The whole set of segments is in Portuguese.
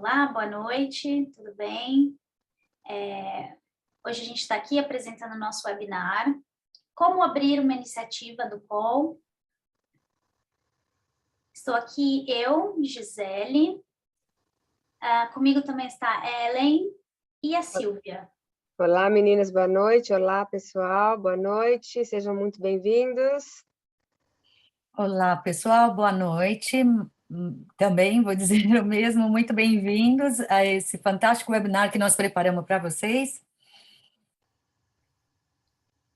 Olá, boa noite, tudo bem? Hoje a gente está aqui apresentando o nosso webinar, Como abrir uma iniciativa do COL. Estou aqui eu, Gisele, comigo também está a Ellen e a Silvia. Olá, meninas, boa noite. Olá, pessoal, boa noite. Sejam muito bem-vindos. Olá, pessoal, boa noite. Também vou dizer o mesmo, muito bem-vindos a esse fantástico webinar que nós preparamos para vocês.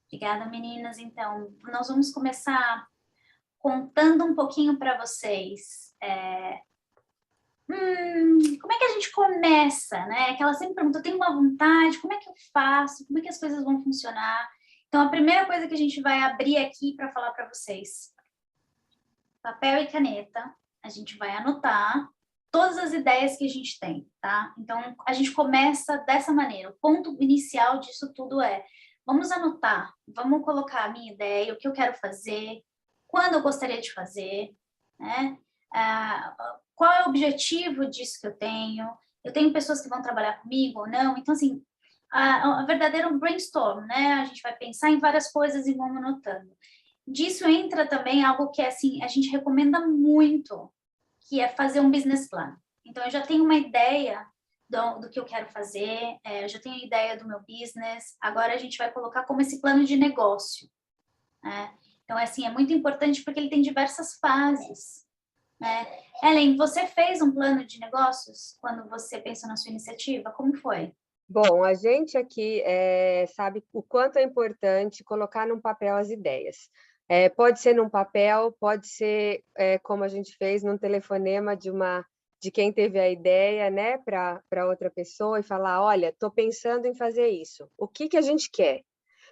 Obrigada, meninas. Então, nós vamos começar contando um pouquinho para vocês. Como é que a gente começa, né? Que ela sempre pergunta, eu tenho uma vontade, como é que eu faço? Como é que as coisas vão funcionar? Então, a primeira coisa que a gente vai abrir aqui para falar para vocês, papel e caneta, a gente vai anotar todas as ideias que a gente tem, tá? Então, a gente começa dessa maneira. O ponto inicial disso tudo é, vamos anotar, vamos colocar a minha ideia, o que eu quero fazer, quando eu gostaria de fazer, né? Qual é o objetivo disso que eu tenho? Eu tenho pessoas que vão trabalhar comigo ou não? Então, assim, a verdadeiro brainstorm, né? A gente vai pensar em várias coisas e vamos anotando. Disso entra também algo que, assim, a gente recomenda muito, que é fazer um business plan. Então, eu já tenho uma ideia do que eu quero fazer, eu já tenho ideia do meu business, agora a gente vai colocar como esse plano de negócio, né? Então, assim, é muito importante porque ele tem diversas fases, né? Ellen, você fez um plano de negócios quando você pensou na sua iniciativa? Como foi? Bom, a gente aqui sabe o quanto é importante colocar num papel as ideias. Pode ser num papel, pode ser como a gente fez num telefonema de quem teve a ideia, né, para outra pessoa e falar, olha, estou pensando em fazer isso. O que a gente quer?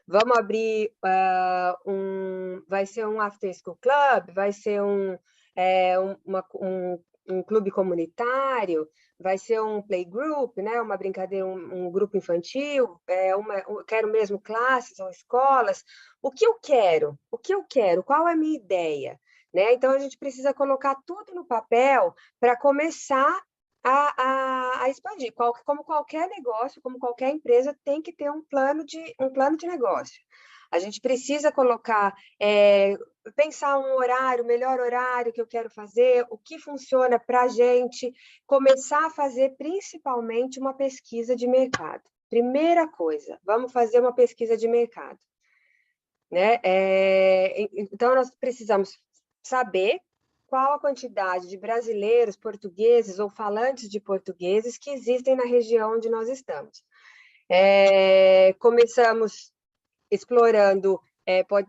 Vamos abrir vai ser um after school club, vai ser um clube comunitário, vai ser um playgroup, né? Uma brincadeira, um grupo infantil, quero mesmo classes ou escolas. O que eu quero? O que eu quero? Qual é a minha ideia? Né? Então, a gente precisa colocar tudo no papel para começar a expandir. Como qualquer negócio, como qualquer empresa, tem que ter um plano de negócio. A gente precisa colocar, pensar um horário, o melhor horário que eu quero fazer, o que funciona para a gente, começar a fazer principalmente uma pesquisa de mercado. Primeira coisa, vamos fazer uma pesquisa de mercado. Né? Então, nós precisamos saber qual a quantidade de brasileiros, portugueses ou falantes de portugueses que existem na região onde nós estamos. Começamos explorando,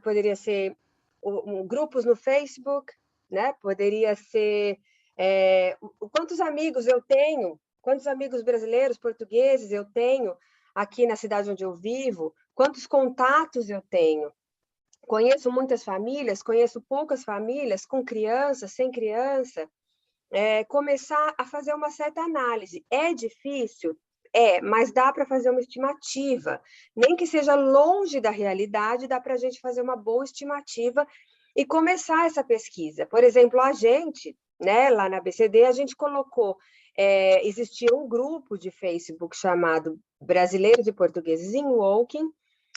poderia ser grupos no Facebook, né? Poderia ser quantos amigos eu tenho, quantos amigos brasileiros, portugueses eu tenho aqui na cidade onde eu vivo, quantos contatos eu tenho. Conheço muitas famílias, conheço poucas famílias, com criança, sem criança. Começar a fazer uma certa análise. É difícil? Mas dá para fazer uma estimativa. Nem que seja longe da realidade, dá para a gente fazer uma boa estimativa e começar essa pesquisa. Por exemplo, a gente, né, lá na BCD, a gente colocou, existia um grupo de Facebook chamado Brasileiros e Portugueses em Woking,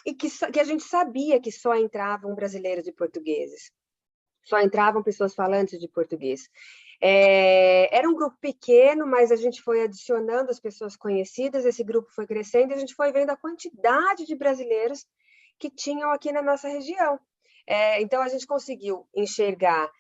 e que a gente sabia que só entravam brasileiros e portugueses, só entravam pessoas falantes de português. Era um grupo pequeno, mas a gente foi adicionando as pessoas conhecidas, esse grupo foi crescendo, e a gente foi vendo a quantidade de brasileiros que tinham aqui na nossa região. Então, a gente conseguiu enxergar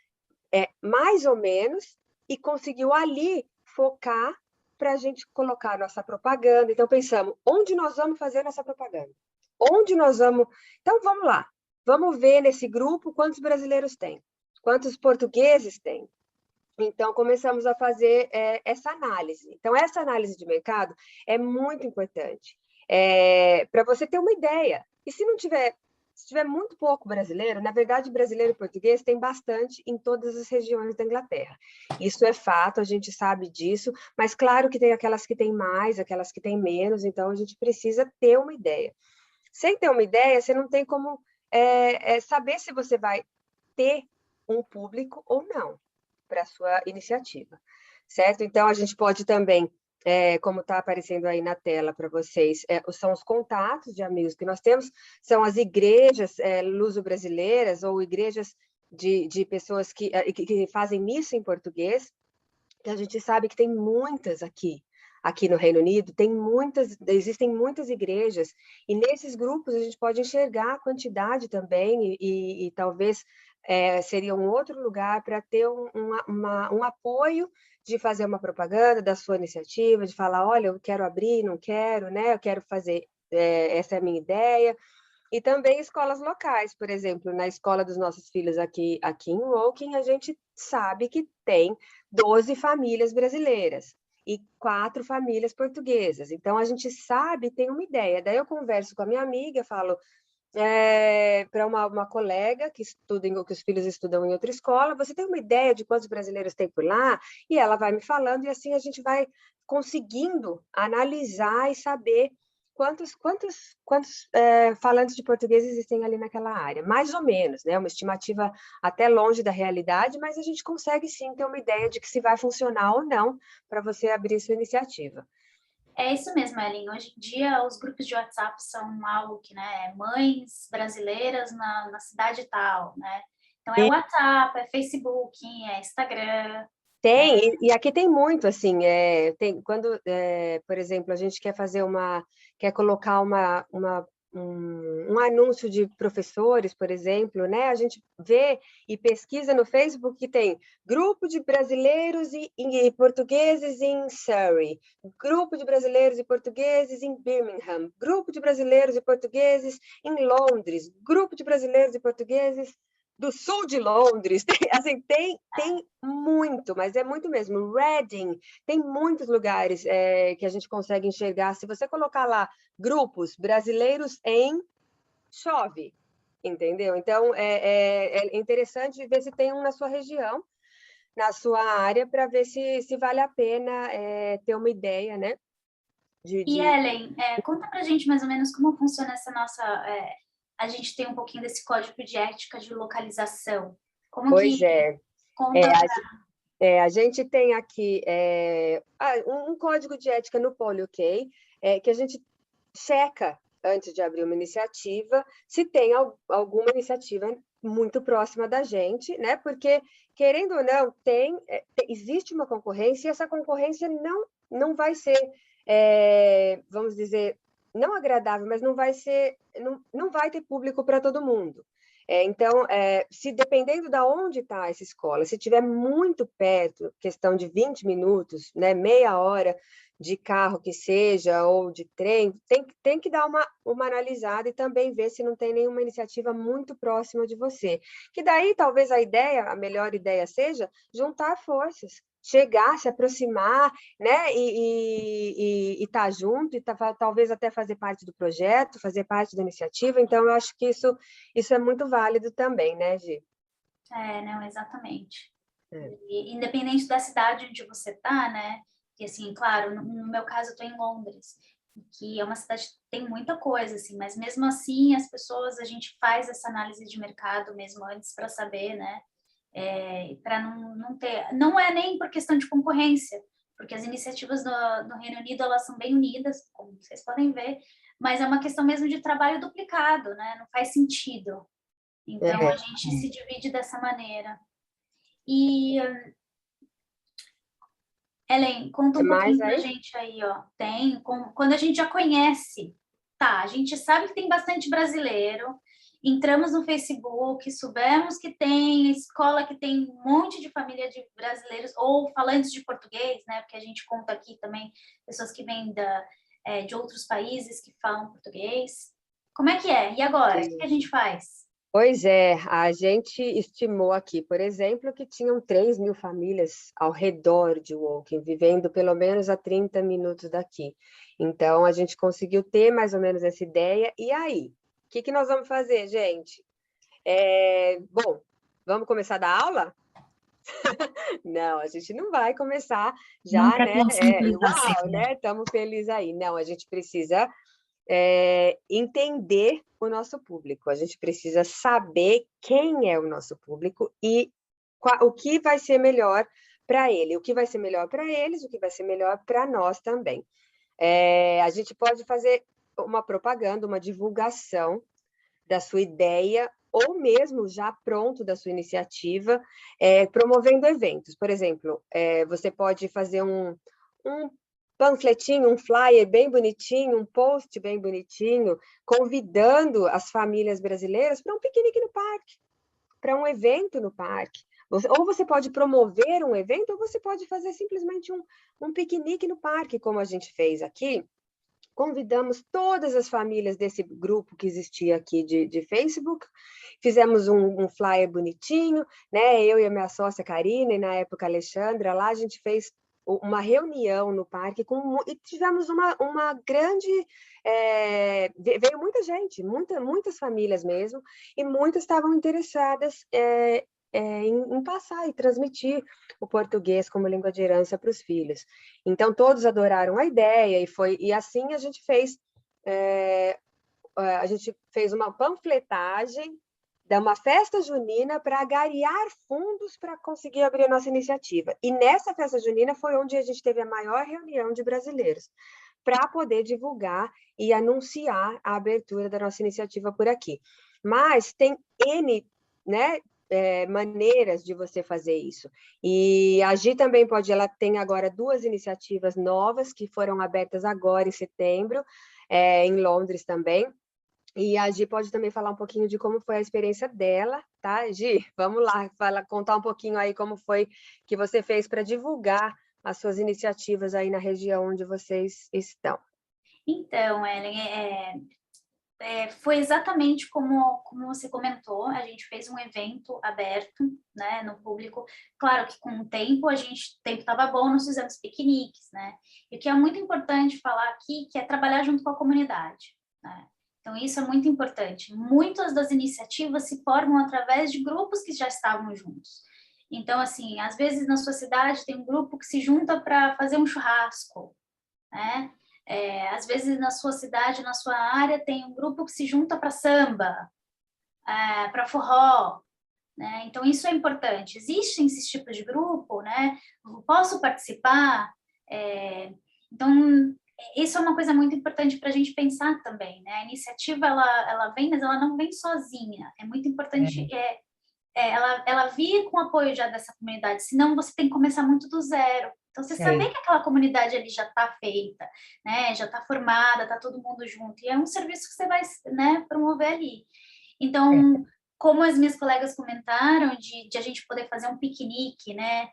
mais ou menos e conseguiu ali focar para a gente colocar a nossa propaganda. Então, pensamos, onde nós vamos fazer nossa propaganda? Onde nós vamos... Então, vamos lá. Vamos ver nesse grupo quantos brasileiros tem, quantos portugueses tem. Então, começamos a fazer essa análise. Então, essa análise de mercado é muito importante para você ter uma ideia. E se tiver muito pouco brasileiro, na verdade, brasileiro e português tem bastante em todas as regiões da Inglaterra. Isso é fato, a gente sabe disso, mas claro que tem aquelas que têm mais, aquelas que têm menos, então a gente precisa ter uma ideia. Sem ter uma ideia, você não tem como saber se você vai ter um público ou não para a sua iniciativa, certo? Então, a gente pode também como está aparecendo aí na tela para vocês, são os contatos de amigos que nós temos, são as igrejas luso-brasileiras ou igrejas de pessoas que fazem missa em português, que a gente sabe que tem muitas aqui no Reino Unido, existem muitas igrejas, e nesses grupos a gente pode enxergar a quantidade também, e talvez seria um outro lugar para ter um apoio de fazer uma propaganda da sua iniciativa, de falar, olha, eu quero abrir, não quero, né? Eu quero fazer, essa é a minha ideia. E também escolas locais, por exemplo, na escola dos nossos filhos aqui em Woking, a gente sabe que tem 12 famílias brasileiras e 4 famílias portuguesas. Então, a gente sabe, tem uma ideia. Daí eu converso com a minha amiga, falo para uma colega que os filhos estudam em outra escola, você tem uma ideia de quantos brasileiros tem por lá? E ela vai me falando, e assim a gente vai conseguindo analisar e saber quantos falantes de português existem ali naquela área. Mais ou menos, né? Uma estimativa até longe da realidade, mas a gente consegue sim ter uma ideia de que se vai funcionar ou não para você abrir sua iniciativa. É isso mesmo, Ellen. Hoje em dia, os grupos de WhatsApp são algo que, né, mães brasileiras na cidade tal, né? Então, é WhatsApp, é Facebook, é Instagram. Tem, e aqui tem muito, assim, quando, por exemplo, a gente quer colocar um anúncio de professores, por exemplo, né? A gente vê e pesquisa no Facebook que tem grupo de brasileiros e portugueses em Surrey, grupo de brasileiros e portugueses em Birmingham, grupo de brasileiros e portugueses em Londres, grupo de brasileiros e portugueses do sul de Londres, tem muito, mas é muito mesmo. Reading, tem muitos lugares que a gente consegue enxergar. Se você colocar lá grupos brasileiros chove, entendeu? Então, é interessante ver se tem um na sua região, na sua área, para ver se vale a pena ter uma ideia, né? E, Ellen, conta pra gente mais ou menos como funciona essa nossa... a gente tem um pouquinho desse código de ética de localização. Pois Conta a gente tem aqui um código de ética no PoliOK, que a gente checa antes de abrir uma iniciativa, se tem alguma iniciativa muito próxima da gente, né? Porque, querendo ou não, existe uma concorrência, e essa concorrência não vai ser, vamos dizer, não agradável, mas não vai ter público para todo mundo. Então, se dependendo de onde está essa escola, se estiver muito perto, questão de 20 minutos, né, meia hora de carro que seja, ou de trem, tem que dar uma analisada e também ver se não tem nenhuma iniciativa muito próxima de você. Que daí, talvez a melhor ideia seja juntar forças, chegar, se aproximar, né, e estar junto, e talvez até fazer parte do projeto, fazer parte da iniciativa. Então, eu acho que isso é muito válido também, né, Gi? Não, exatamente. E, independente da cidade onde você está, né, e assim, claro, no meu caso eu estou em Londres, que é uma cidade que tem muita coisa, assim, mas mesmo assim a gente faz essa análise de mercado mesmo antes para saber, né, para não ter, não é nem por questão de concorrência, porque as iniciativas no Reino Unido, elas são bem unidas, como vocês podem ver, mas é uma questão mesmo de trabalho duplicado, né, não faz sentido. Então, a gente se divide dessa maneira. E, Ellen, conta um pouquinho pra gente aí, ó. Quando a gente já conhece, tá, a gente sabe que tem bastante brasileiro, entramos no Facebook, soubemos que tem escola que tem um monte de família de brasileiros, ou falantes de português, né, porque a gente conta aqui também pessoas que vêm de outros países que falam português. Como é que é? E agora? O que a gente faz? Pois é, a gente estimou aqui, por exemplo, que tinham 3.000 famílias ao redor de Woking, vivendo pelo menos a 30 minutos daqui. Então, a gente conseguiu ter mais ou menos essa ideia. E aí? O que nós vamos fazer, gente? Bom, vamos começar a dar aula? Não, a gente não vai começar já, Nunca né? tão simples Uau, assim, né? Estamos felizes aí. Não, a gente precisa entender o nosso público. A gente precisa saber quem é o nosso público e o que vai ser melhor para ele, o que vai ser melhor para eles, o que vai ser melhor para nós também. A gente pode fazer uma propaganda, uma divulgação da sua ideia, ou mesmo já pronto da sua iniciativa, promovendo eventos. Por exemplo, você pode fazer um panfletinho, um flyer bem bonitinho, um post bem bonitinho, convidando as famílias brasileiras para um piquenique no parque, para um evento no parque. Ou você pode promover um evento, ou você pode fazer simplesmente um piquenique no parque, como a gente fez aqui. Convidamos todas as famílias desse grupo que existia aqui de Facebook, fizemos um flyer bonitinho, né? Eu e a minha sócia Karina, e na época a Alexandra, lá a gente fez uma reunião no parque e tivemos uma grande... veio muita gente, muitas famílias mesmo, e muitas estavam interessadas em passar e transmitir o português como língua de herança para os filhos. Então, todos adoraram a ideia, e assim a gente fez uma panfletagem de uma festa junina para angariar fundos para conseguir abrir a nossa iniciativa. E nessa festa junina foi onde a gente teve a maior reunião de brasileiros, para poder divulgar e anunciar a abertura da nossa iniciativa por aqui. Mas tem N, né, maneiras de você fazer isso. E a Gi também ela tem agora 2 iniciativas novas que foram abertas agora em setembro, em Londres também. E a Gi pode também falar um pouquinho de como foi a experiência dela, tá, Gi? Vamos lá, contar um pouquinho aí como foi que você fez para divulgar as suas iniciativas aí na região onde vocês estão. Então, Ellen, foi exatamente como você comentou, a gente fez um evento aberto, né, no público. Claro que com o tempo, o tempo estava bom, nós fizemos piqueniques, né? E o que é muito importante falar aqui, que é trabalhar junto com a comunidade, né? Então, isso é muito importante. Muitas das iniciativas se formam através de grupos que já estavam juntos. Então, assim, às vezes na sua cidade tem um grupo que se junta para fazer um churrasco, né? Às vezes na sua cidade, na sua área, tem um grupo que se junta para samba, para forró, né? Então, isso é importante. Existem esses tipos de grupo, né? Eu posso participar? Então, isso é uma coisa muito importante para a gente pensar também, né? A iniciativa, ela vem, mas ela não vem sozinha. É muito importante ela vir com o apoio já dessa comunidade, senão você tem que começar muito do zero. Então, você saber que aquela comunidade ali já está feita, né? Já está formada, está todo mundo junto. E é um serviço que você vai, né, promover ali. Então, como as minhas colegas comentaram, de a gente poder fazer um piquenique, né?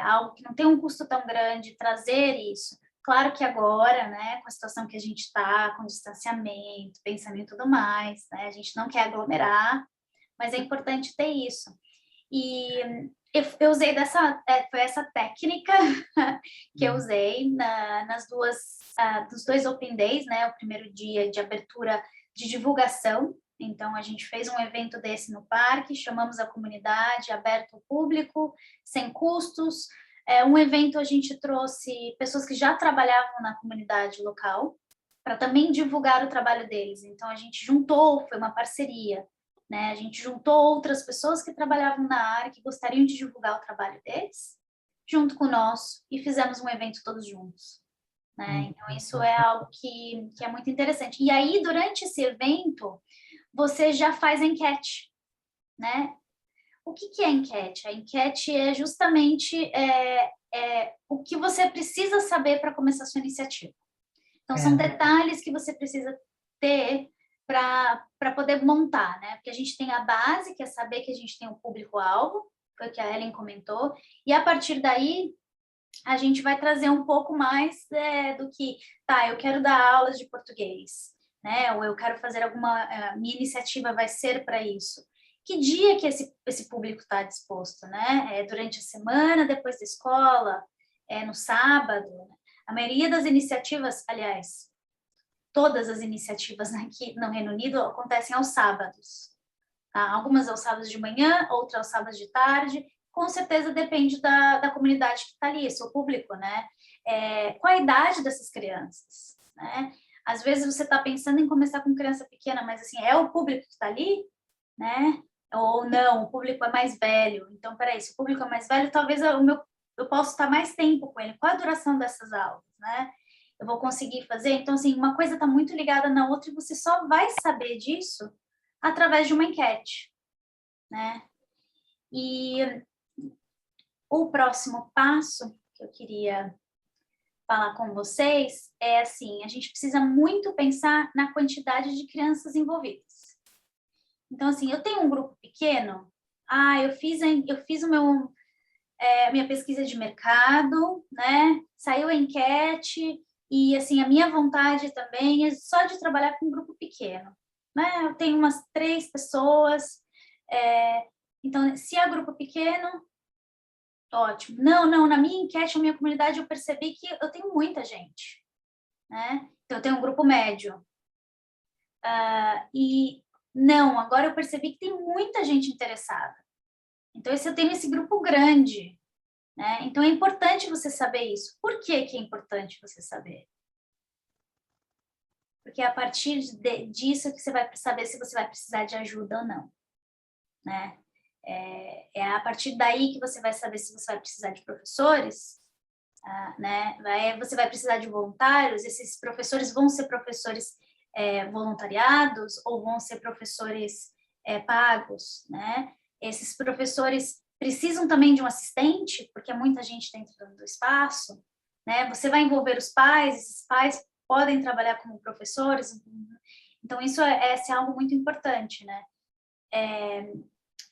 Algo que não tem um custo tão grande, trazer isso. Claro que agora, né, com a situação que a gente está, com distanciamento, pensamento e tudo mais, né? A gente não quer aglomerar, mas é importante ter isso. E eu usei foi essa técnica que eu usei dos 2 Open Days, né? O primeiro dia de abertura de divulgação. Então, a gente fez um evento desse no parque, chamamos a comunidade, aberto ao público, sem custos. Um evento a gente trouxe pessoas que já trabalhavam na comunidade local, para também divulgar o trabalho deles. Então, a gente juntou, foi uma parceria, né? A gente juntou outras pessoas que trabalhavam na área, que gostariam de divulgar o trabalho deles, junto com o nosso, e fizemos um evento todos juntos, né? Então, isso é algo que é muito interessante. E aí, durante esse evento, você já faz a enquete, né? O que é a enquete? A enquete é justamente o que você precisa saber para começar a sua iniciativa. Então, são detalhes que você precisa ter para poder montar, né? Porque a gente tem a base, que é saber que a gente tem um público-alvo, foi o que a Ellen comentou, e a partir daí a gente vai trazer um pouco mais do que, eu quero dar aulas de português, né? Ou eu quero fazer minha iniciativa vai ser para isso. Que dia que esse público está disposto, né? Durante a semana, depois da escola, no sábado. A maioria das iniciativas, aliás, todas as iniciativas aqui no Reino Unido acontecem aos sábados. Tá? Algumas aos sábados de manhã, outras aos sábados de tarde. Com certeza depende da comunidade que está ali, seu público, né? Qual a idade dessas crianças, né? Às vezes você está pensando em começar com criança pequena, mas assim, é o público que está ali, né? Ou não, o público é mais velho. Então, peraí, se o público é mais velho, talvez eu posso estar mais tempo com ele? Qual a duração dessas aulas, né? Eu vou conseguir fazer? Então, assim, uma coisa está muito ligada na outra e você só vai saber disso através de uma enquete, né? E o próximo passo que eu queria falar com vocês é assim, a gente precisa muito pensar na quantidade de crianças envolvidas. Então, assim, eu tenho um grupo pequeno, eu fiz minha pesquisa de mercado, né? Saiu a enquete e, assim, a minha vontade também é só de trabalhar com um grupo pequeno, né? Eu tenho umas 3 pessoas, então, se é grupo pequeno, ótimo. Não, na minha enquete, na minha comunidade, eu percebi que eu tenho muita gente, né? Então, eu tenho um grupo médio. E não, agora eu percebi que tem muita gente interessada. Então, eu tenho esse grupo grande, né? Então, é importante você saber isso. Por que que é importante você saber? Porque é a partir disso que você vai saber se você vai precisar de ajuda ou não, né? É a partir daí que você vai saber se você vai precisar de professores, né? Você vai precisar de voluntários, esses professores vão ser professores voluntariados ou vão ser professores pagos, né? Esses professores precisam também de um assistente, porque é muita gente dentro do espaço, né? Você vai envolver os pais, esses pais podem trabalhar como professores, então isso é algo muito importante, né?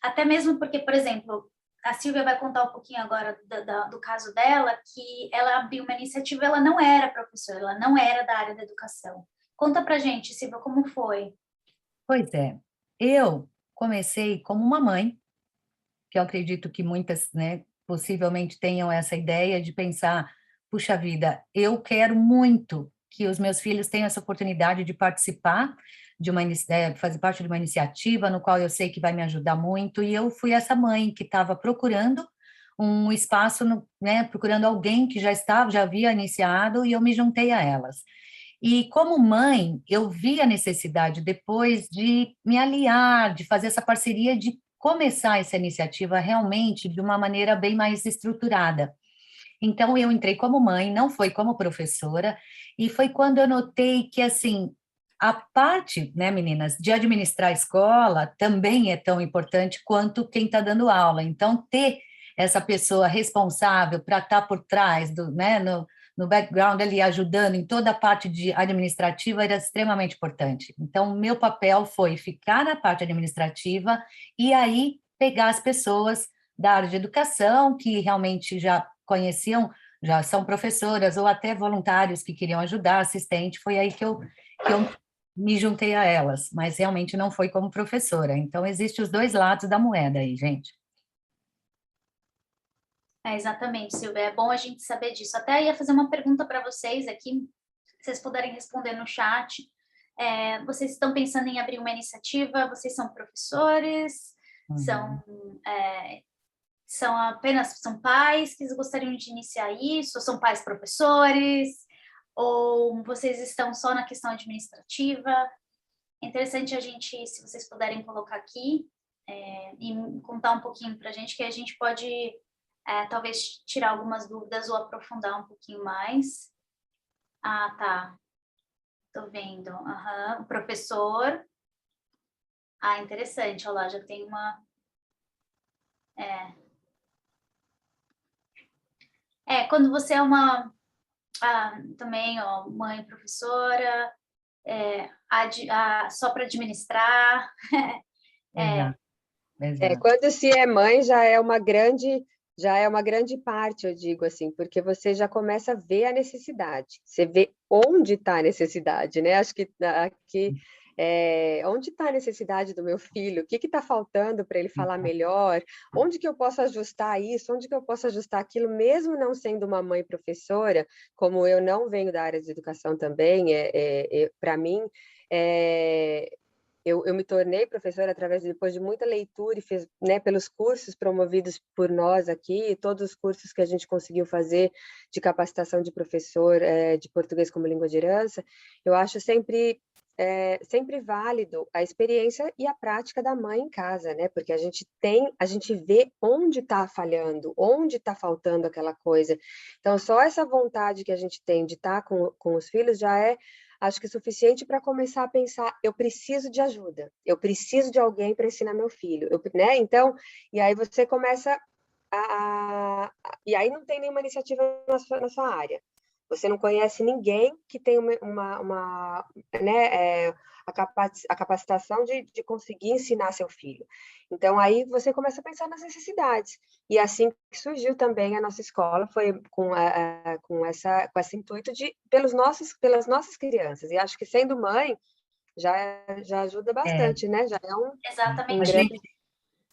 Até mesmo porque, por exemplo, a Silvia vai contar um pouquinho agora do caso dela, que ela abriu uma iniciativa, ela não era professora, ela não era da área da educação. Conta pra gente, Silvia, como foi? Pois é, eu comecei como uma mãe, que eu acredito que muitas, né, possivelmente tenham essa ideia de pensar, puxa vida, eu quero muito que os meus filhos tenham essa oportunidade de participar de fazer parte de uma iniciativa no qual eu sei que vai me ajudar muito, e eu fui essa mãe que estava procurando um espaço, né, procurando alguém que já havia iniciado, e eu me juntei a elas. E como mãe, eu vi a necessidade depois de me aliar, de fazer essa parceria, de começar essa iniciativa realmente de uma maneira bem mais estruturada. Então, eu entrei como mãe, não foi como professora, e foi quando eu notei que, assim, a parte, né, meninas, de administrar a escola também é tão importante quanto quem está dando aula. Então, ter essa pessoa responsável para estar por trás, né, no background ali, ajudando em toda a parte administrativa, era extremamente importante. Então, meu papel foi ficar na parte administrativa e aí pegar as pessoas da área de educação, que realmente já conheciam, já são professoras, ou até voluntários que queriam ajudar, assistente, foi aí que eu me juntei a elas, mas realmente não foi como professora. Então, existem os 2 lados da moeda aí, gente. Exatamente, Silvia, é bom a gente saber disso. Até ia fazer uma pergunta para vocês aqui, se vocês puderem responder no chat. Vocês estão pensando em abrir uma iniciativa? Vocês são professores? São pais que gostariam de iniciar isso? Ou são pais professores? Ou vocês estão só na questão administrativa? É interessante a gente, se vocês puderem colocar aqui e contar um pouquinho para a gente, que a gente pode talvez tirar algumas dúvidas ou aprofundar um pouquinho mais. Tá. Tô vendo. O professor. Interessante. Olha lá, já tem uma... quando você é uma... também, ó, mãe professora, só para administrar. Exato. Quando se é mãe, já é uma grande parte, eu digo assim, porque você já começa a ver a necessidade, você vê onde está a necessidade, né? Acho que aqui onde está a necessidade do meu filho, o que está faltando para ele falar melhor, onde que eu posso ajustar isso, onde que eu posso ajustar aquilo, mesmo não sendo uma mãe professora, como eu não venho da área de educação também, para mim, eu me tornei professora depois de muita leitura e fiz, né, pelos cursos promovidos por nós aqui, todos os cursos que a gente conseguiu fazer de capacitação de professor de português como língua de herança. Eu acho sempre sempre válido a experiência e a prática da mãe em casa, né? Porque a gente vê onde está falhando, onde está faltando aquela coisa. Então, só essa vontade que a gente tem de estar com os filhos já é, acho que, suficiente para começar a pensar, eu preciso de ajuda, eu preciso de alguém para ensinar meu filho, né? Então, e aí você começa e aí não tem nenhuma iniciativa na sua área. Você não conhece ninguém que tem né, a capacitação de conseguir ensinar seu filho. Então, aí você começa a pensar nas necessidades. E assim que surgiu também a nossa escola, foi com esse intuito pelas nossas crianças. E acho que, sendo mãe, já ajuda É, bastante, né? Já é um Exatamente. gente, grande...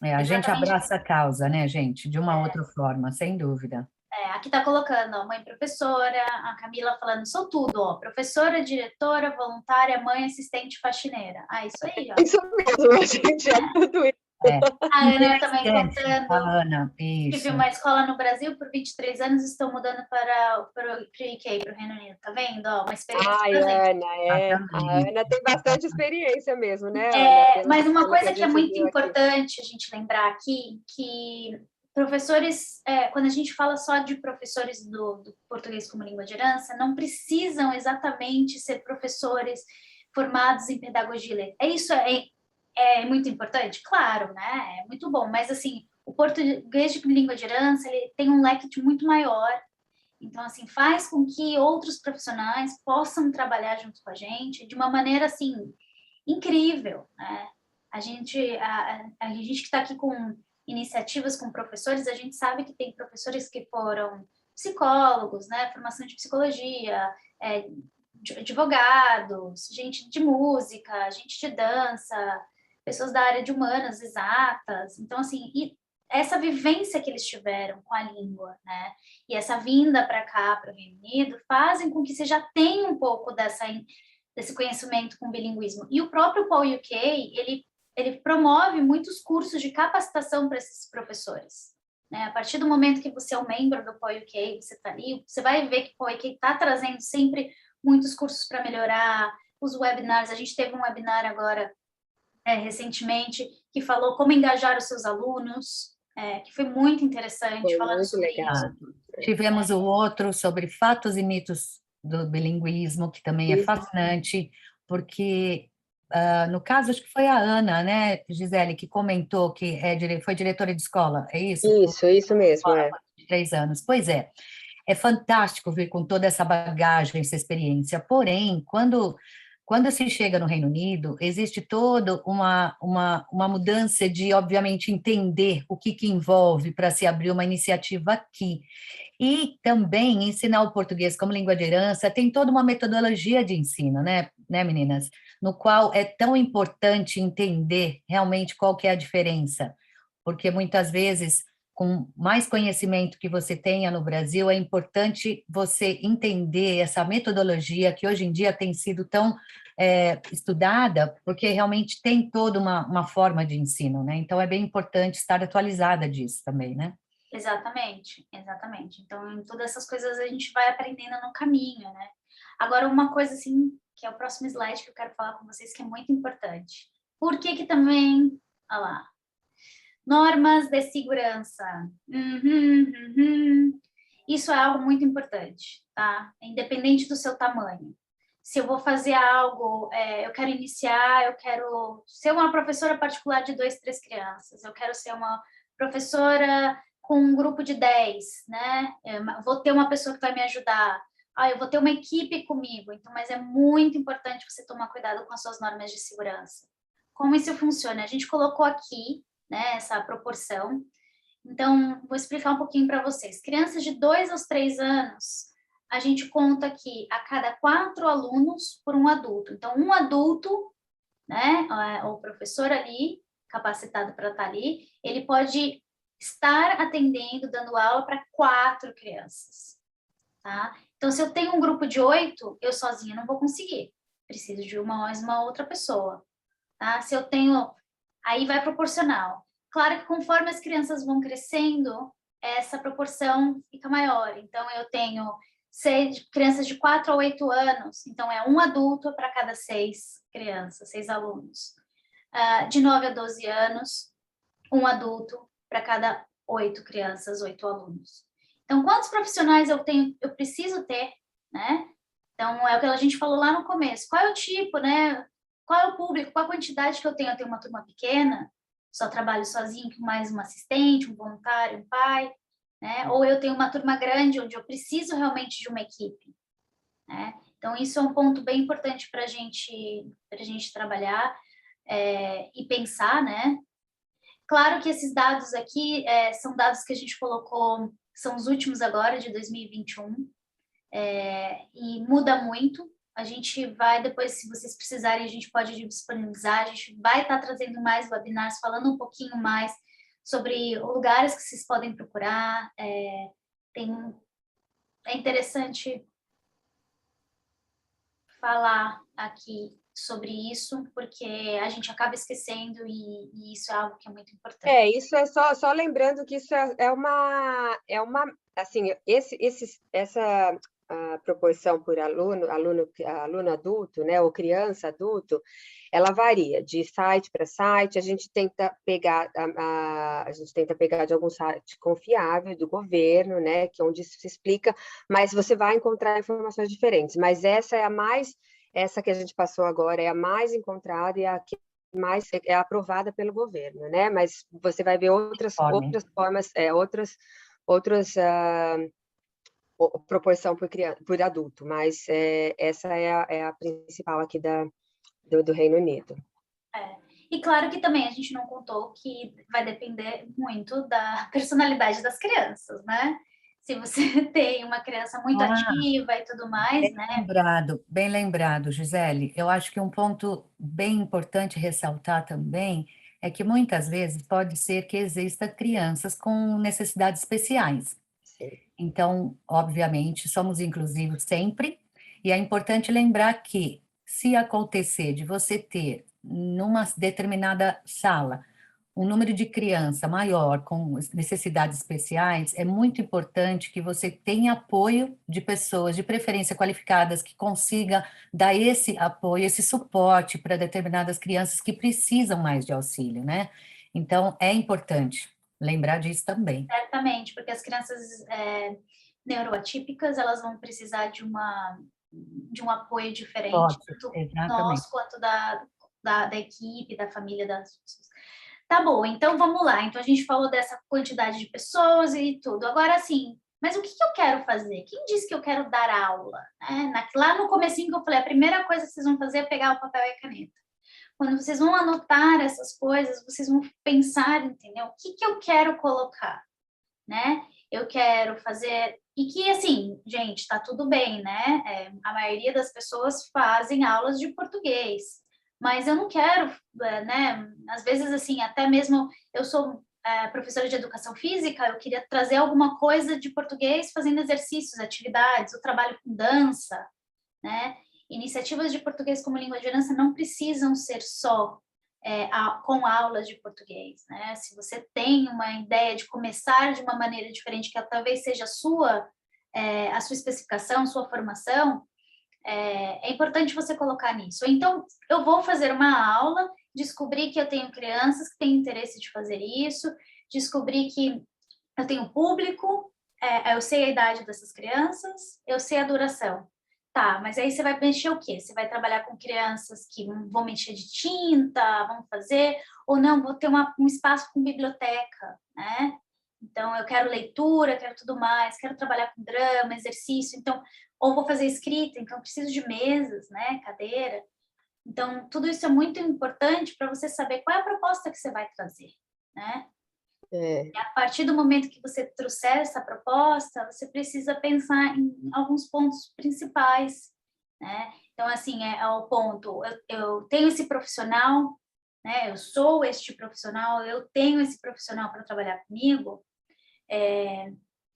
a gente Exatamente. abraça a causa, né, gente? De uma outra forma, sem dúvida. Aqui tá colocando, ó, mãe professora, a Camila falando, sou tudo, ó, professora, diretora, voluntária, mãe, assistente, faxineira. Isso aí, ó. Isso mesmo, a gente é tudo isso. É. A Ana também Interessante, a contando. Ana, Tive isso. uma escola no Brasil por 23 anos, estou mudando para o UK, para o Reino Unido. Tá vendo? Ó, uma experiência Ai, presente. Ana, a Exatamente. Ana tem bastante experiência mesmo, né, Ana? Mas uma Pelo que coisa a que é gente muito viu aqui. importante a gente lembrar aqui, que professores, quando a gente fala só de professores do português como língua de herança, não precisam exatamente ser professores formados em pedagogia. Isso é muito importante? Claro, né? É muito bom, mas assim, o português de língua de herança, ele tem um leque muito maior. Então, assim, faz com que outros profissionais possam trabalhar junto com a gente de uma maneira, assim, incrível, né? A gente que está aqui com iniciativas com professores, a gente sabe que tem professores que foram psicólogos, né? Formação de psicologia, advogados, gente de música, gente de dança, pessoas da área de humanas, exatas. Então, assim, e essa vivência que eles tiveram com a língua, né? E essa vinda para cá, para o Reino Unido, fazem com que você já tenha um pouco desse conhecimento com bilinguismo. E o próprio Paul UK, ele promove muitos cursos de capacitação para esses professores. Né? A partir do momento que você é um membro do Paul UK, você está ali, você vai ver que o Paul UK está trazendo sempre muitos cursos para melhorar, os webinars. A gente teve um webinar agora, recentemente, que falou como engajar os seus alunos, que foi muito interessante, Foi falando muito sobre legal. isso. Tivemos o outro sobre fatos e mitos do bilinguismo, que também é Isso. fascinante, porque, no caso, acho que foi a Ana, né, Gisele, que comentou que foi diretora de escola, é isso? Isso mesmo, é. De 3 anos. Pois é fantástico vir com toda essa bagagem, essa experiência. Porém, quando se chega no Reino Unido, existe toda uma mudança de, obviamente, entender o que envolve para se abrir uma iniciativa aqui. E também ensinar o português como língua de herança tem toda uma metodologia de ensino, né, meninas? No qual é tão importante entender realmente qual que é a diferença, porque muitas vezes, com mais conhecimento que você tenha no Brasil, é importante você entender essa metodologia que hoje em dia tem sido tão estudada, porque realmente tem toda uma forma de ensino, né? Então, é bem importante estar atualizada disso também, né? Exatamente, exatamente. Então, em todas essas coisas a gente vai aprendendo no caminho, né? Agora, uma coisa assim, que é o próximo slide que eu quero falar com vocês, que é muito importante. Por que também, olha lá, normas de segurança. Isso é algo muito importante, tá? Independente do seu tamanho. Se eu vou fazer algo, eu quero iniciar, eu quero ser uma professora particular de 2, 3 crianças, eu quero ser uma professora com um grupo de 10, né? Vou ter uma pessoa que vai me ajudar. Eu vou ter uma equipe comigo. Então, mas é muito importante você tomar cuidado com as suas normas de segurança. Como isso funciona? A gente colocou aqui, né, essa proporção. Então, vou explicar um pouquinho para vocês. Crianças de 2 aos 3 anos, a gente conta que a cada 4 alunos por um adulto. Então, um adulto, né, o professor ali, capacitado para estar ali, ele pode estar atendendo, dando aula para 4 crianças, tá? Então, se eu tenho um grupo de 8, eu sozinha não vou conseguir. Preciso de uma outra pessoa, tá? Se eu tenho... Aí vai proporcional. Claro que conforme as crianças vão crescendo, essa proporção fica maior. Então, eu tenho crianças de 4 a 8 anos, então é um adulto para cada 6 crianças, 6 alunos. De 9 a 12 anos, um adulto para cada 8 crianças, 8 alunos. Então, quantos profissionais eu preciso ter, né? Então, é o que a gente falou lá no começo. Qual é o tipo, né? Qual é o público? Qual a quantidade que eu tenho? Eu tenho uma turma pequena, só trabalho sozinho com mais um assistente, um voluntário, um pai, né? Ou eu tenho uma turma grande, onde eu preciso realmente de uma equipe, né? Então, isso é um ponto bem importante para a gente trabalhar e pensar, né? Claro que esses dados aqui são dados que a gente colocou, são os últimos agora, de 2021, e muda muito. A gente vai, depois, se vocês precisarem, a gente pode disponibilizar, a gente vai estar trazendo mais webinars, falando um pouquinho mais sobre lugares que vocês podem procurar. É interessante falar aqui sobre isso, porque a gente acaba esquecendo e isso é algo que é muito importante. Isso é só lembrando que isso é uma assim, essa a proporção por aluno adulto, né, ou criança adulto, ela varia de site para site. A gente tenta pegar de algum site confiável do governo, né, que é onde isso se explica, mas você vai encontrar informações diferentes. Mas essa que a gente passou agora é a mais encontrada e a que mais é aprovada pelo governo, né? Mas você vai ver outras formas, proporção por adulto, mas essa é a principal aqui do Reino Unido. E claro que também a gente não contou que vai depender muito da personalidade das crianças, né? Se você tem uma criança muito ativa e tudo mais, né? Bem lembrado, Gisele. Eu acho que um ponto bem importante ressaltar também é que muitas vezes pode ser que exista crianças com necessidades especiais. Sim. Então, obviamente, somos inclusivos sempre, e é importante lembrar que, se acontecer de você ter, numa determinada sala, um número de criança maior com necessidades especiais, é muito importante que você tenha apoio de pessoas, de preferência qualificadas, que consiga dar esse apoio, esse suporte para determinadas crianças que precisam mais de auxílio, né? Então, é importante lembrar disso também. Certamente, porque as crianças neuroatípicas, elas vão precisar de um apoio diferente, tanto nós quanto da equipe, da família das pessoas. Tá bom, então vamos lá. Então a gente falou dessa quantidade de pessoas e tudo. Agora, assim, mas o que eu quero fazer? Quem disse que eu quero dar aula? Lá no comecinho que eu falei, a primeira coisa que vocês vão fazer é pegar o papel e a caneta. Quando vocês vão anotar essas coisas, vocês vão pensar, entendeu? O que eu quero colocar, né? Eu quero fazer... E que, assim, gente, tá tudo bem, né? A maioria das pessoas fazem aulas de português, mas eu não quero, né? Às vezes, assim, até mesmo eu sou professora de educação física, eu queria trazer alguma coisa de português fazendo exercícios, atividades, eu trabalho com dança, né? Iniciativas de português como língua de herança não precisam ser só com aulas de português, né? Se você tem uma ideia de começar de uma maneira diferente, que talvez seja a sua especificação, sua formação, é importante você colocar nisso. Então, eu vou fazer uma aula, descobrir que eu tenho crianças que têm interesse de fazer isso, descobrir que eu tenho público, eu sei a idade dessas crianças, eu sei a duração. Tá, mas aí você vai mexer o quê? Você vai trabalhar com crianças que vão mexer de tinta, vão fazer, ou não, vou ter um espaço com biblioteca, né? Então, eu quero leitura, quero tudo mais, quero trabalhar com drama, exercício, então, ou vou fazer escrita, então preciso de mesas, né, cadeira. Então, tudo isso é muito importante para você saber qual é a proposta que você vai trazer, né? E a partir do momento que você trouxer essa proposta, você precisa pensar em alguns pontos principais, né? Então, assim, é o ponto, eu tenho esse profissional, né? Eu sou este profissional, eu tenho esse profissional para trabalhar comigo.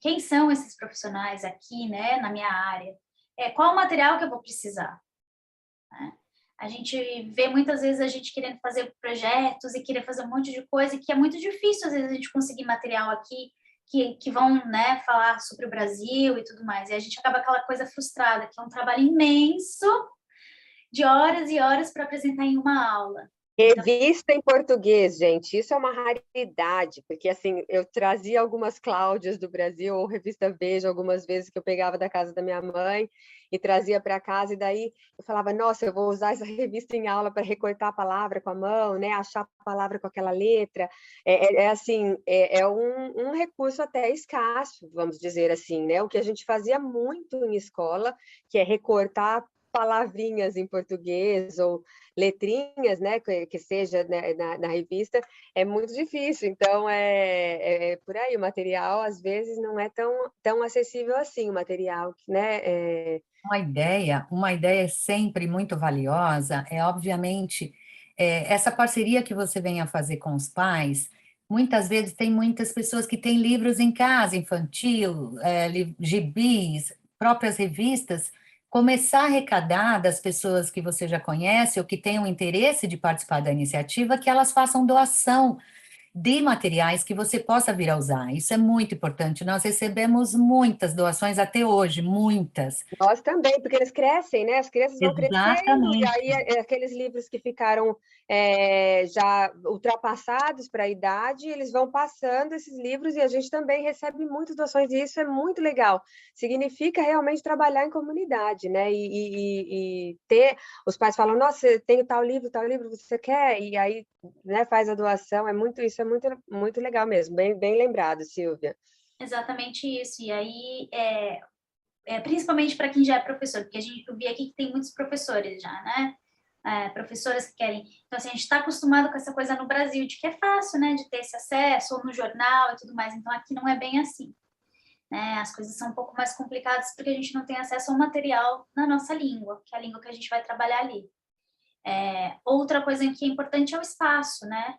Quem são esses profissionais aqui, né, na minha área? Qual o material que eu vou precisar? Né? A gente vê muitas vezes a gente querendo fazer projetos e querer fazer um monte de coisa, que é muito difícil, às vezes, a gente conseguir material aqui que vão, né, falar sobre o Brasil e tudo mais. E a gente acaba aquela coisa frustrada, que é um trabalho imenso de horas e horas para apresentar em uma aula. Revista em português, gente, isso é uma raridade, porque assim, eu trazia algumas Cláudias do Brasil, ou revista Veja, algumas vezes que eu pegava da casa da minha mãe e trazia para casa, e daí eu falava, nossa, eu vou usar essa revista em aula para recortar a palavra com a mão, né, achar a palavra com aquela letra, assim, é um recurso até escasso, vamos dizer assim, né, o que a gente fazia muito em escola, que é recortar palavrinhas em português ou letrinhas, né, que seja, né, na revista, é muito difícil. Então, por aí, o material, às vezes, não é tão acessível assim, o material, né? Uma ideia sempre muito valiosa é, obviamente, essa parceria que você vem a fazer com os pais. Muitas vezes tem muitas pessoas que têm livros em casa, infantil, gibis, próprias revistas, começar a arrecadar das pessoas que você já conhece ou que tenham interesse de participar da iniciativa, que elas façam doação de materiais que você possa vir a usar. Isso é muito importante. Nós recebemos muitas doações até hoje, muitas. Nós também, porque eles crescem, né? As crianças vão crescendo, e Exatamente. aí aqueles livros que ficaram já ultrapassados para a idade, eles vão passando esses livros, e a gente também recebe muitas doações, e isso é muito legal. Significa realmente trabalhar em comunidade, né? E ter, os pais falam, nossa, tenho tal livro, você quer? E aí, né, faz a doação, isso é muito, muito legal mesmo, bem lembrado, Silvia. Exatamente isso. E aí, principalmente para quem já é professor, porque eu vi aqui que tem muitos professores já, né? Professoras que querem. Então, assim, a gente está acostumado com essa coisa no Brasil, de que é fácil, né, de ter esse acesso, ou no jornal e tudo mais. Então, aqui não é bem assim, né? As coisas são um pouco mais complicadas porque a gente não tem acesso ao material na nossa língua, que é a língua que a gente vai trabalhar ali. Outra coisa que é importante é o espaço, né?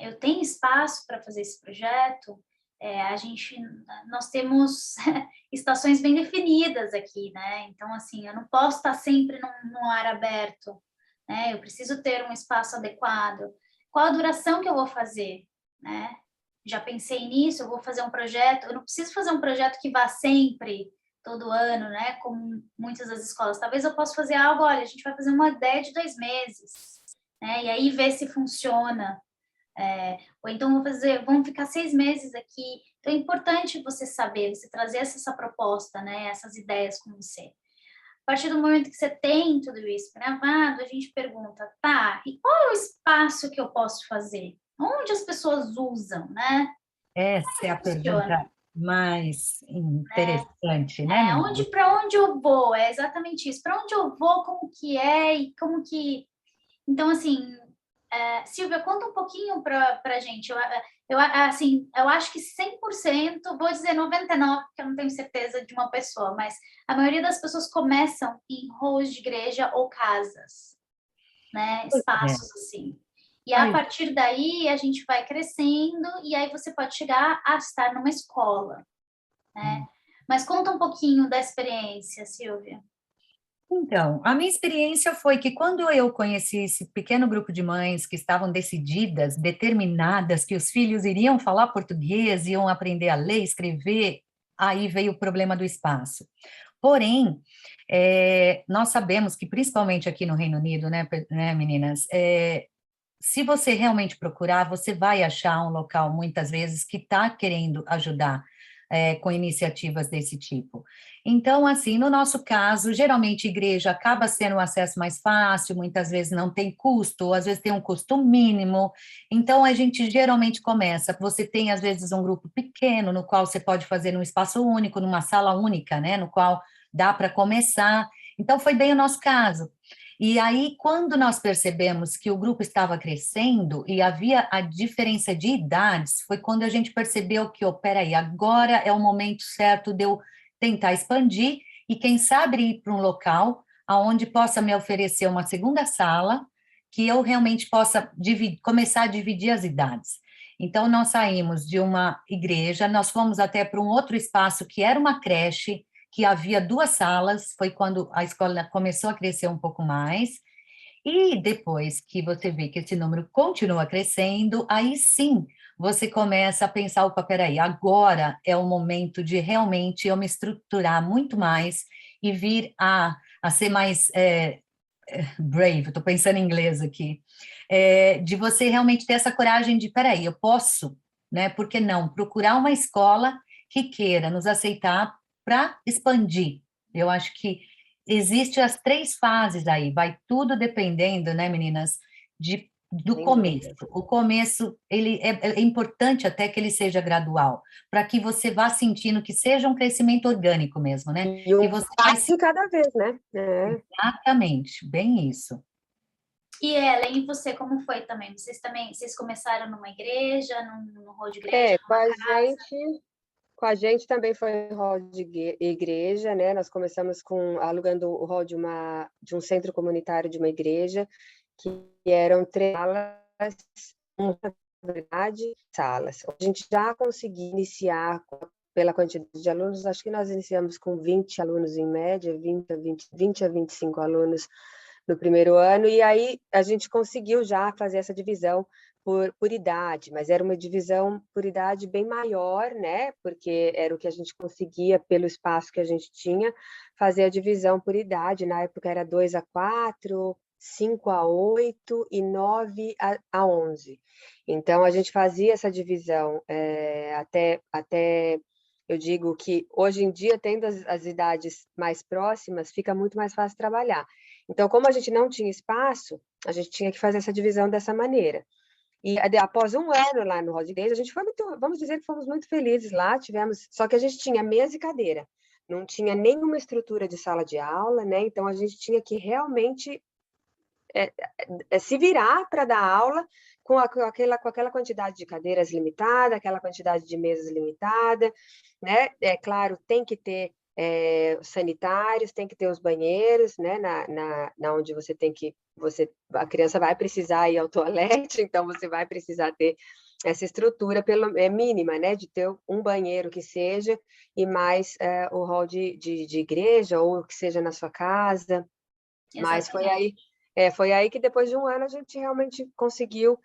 Eu tenho espaço para fazer esse projeto. Nós temos estações bem definidas aqui, né? Então, assim, eu não posso estar sempre num ar aberto, né? Eu preciso ter um espaço adequado. Qual a duração que eu vou fazer, né? Já pensei nisso, eu vou fazer um projeto, eu não preciso fazer um projeto que vá sempre, todo ano, né? Como muitas das escolas. Talvez eu possa fazer algo, olha, a gente vai fazer uma ideia de 2 meses, né? E aí ver se funciona. Ou então vamos ficar 6 meses aqui. Então é importante você saber, você trazer essa proposta, né? Essas ideias com você. A partir do momento que você tem tudo isso gravado, a gente pergunta, tá, e qual é o espaço que eu posso fazer? Onde as pessoas usam, né? Essa é a Funciona, pergunta mais interessante, né, menina? para onde eu vou? É exatamente isso. Para onde eu vou, como que é e como que... Então, assim, Silvia, conta um pouquinho para a gente. Eu acho que 100%, vou dizer 99%, porque eu não tenho certeza de uma pessoa, mas a maioria das pessoas começam em halls de igreja ou casas, né? Pois é. Espaços assim. E a Pois partir daí a gente vai crescendo e aí você pode chegar a estar numa escola, né? Mas conta um pouquinho da experiência, Silvia. Então, a minha experiência foi que quando eu conheci esse pequeno grupo de mães que estavam decididas, determinadas, que os filhos iriam falar português, iam aprender a ler, escrever, aí veio o problema do espaço. Porém, nós sabemos que, principalmente aqui no Reino Unido, né meninas, se você realmente procurar, você vai achar um local, muitas vezes, que está querendo ajudar com iniciativas desse tipo. Então, assim, no nosso caso, geralmente igreja acaba sendo um acesso mais fácil, muitas vezes não tem custo, ou às vezes tem um custo mínimo. Então, a gente geralmente começa, você tem às vezes um grupo pequeno, no qual você pode fazer num espaço único, numa sala única, né, no qual dá para começar. Então, foi bem o nosso caso. E aí, quando nós percebemos que o grupo estava crescendo e havia a diferença de idades, foi quando a gente percebeu que, peraí, agora é o momento certo de eu tentar expandir e, quem sabe, ir para um local onde possa me oferecer uma segunda sala, que eu realmente possa começar a dividir as idades. Então, nós saímos de uma igreja, nós fomos até para um outro espaço que era uma creche, que havia 2 salas, foi quando a escola começou a crescer um pouco mais, E depois que você vê que esse número continua crescendo, aí sim você começa a pensar, opa, peraí, agora é o momento de realmente eu me estruturar muito mais e vir a ser mais brave, estou pensando em inglês aqui, de você realmente ter essa coragem de, peraí, eu posso, né? Por que não? Procurar uma escola que queira nos aceitar para expandir. Eu acho que existe as 3 fases aí, vai tudo dependendo, né, meninas, do Sem começo. dúvida. O começo, ele é importante até que ele seja gradual, para que você vá sentindo que seja um crescimento orgânico mesmo, né? E Que um você vai passo de cada vez, né? exatamente, bem isso. E Ellen, e você, como foi também? Vocês começaram numa igreja, num hall de igreja, Com numa a casa? gente, com a gente também foi hall de igreja, né? Nós começamos alugando o hall de um centro comunitário de uma igreja, que eram 3 salas, uma verdade, salas. A gente já conseguiu iniciar pela quantidade de alunos, acho que nós iniciamos com 20 alunos em média, 20 a 25 alunos no primeiro ano, e aí a gente conseguiu já fazer essa divisão por idade, mas era uma divisão por idade bem maior, né? Porque era o que a gente conseguia, pelo espaço que a gente tinha, fazer a divisão por idade. Na época era 2 a 4, 5 a 8 e 9 a 11. Então, a gente fazia essa divisão até eu digo que hoje em dia, tendo as idades mais próximas, fica muito mais fácil trabalhar. Então, como a gente não tinha espaço, a gente tinha que fazer essa divisão dessa maneira. E após um ano lá no Hall de Igreja, a gente foi muito, vamos dizer que fomos muito felizes lá, só que a gente tinha mesa e cadeira, não tinha nenhuma estrutura de sala de aula, né? Então a gente tinha que realmente se virar para dar aula com aquela quantidade de cadeiras limitada, aquela quantidade de mesas limitada, né? É claro, tem que ter sanitários, tem que ter os banheiros, né? Na onde a criança vai precisar ir ao toalete, então você vai precisar ter essa estrutura mínima, né? De ter um banheiro que seja, e mais o hall de igreja, ou que seja na sua casa. Mas Exatamente. foi aí que depois de um ano a gente realmente conseguiu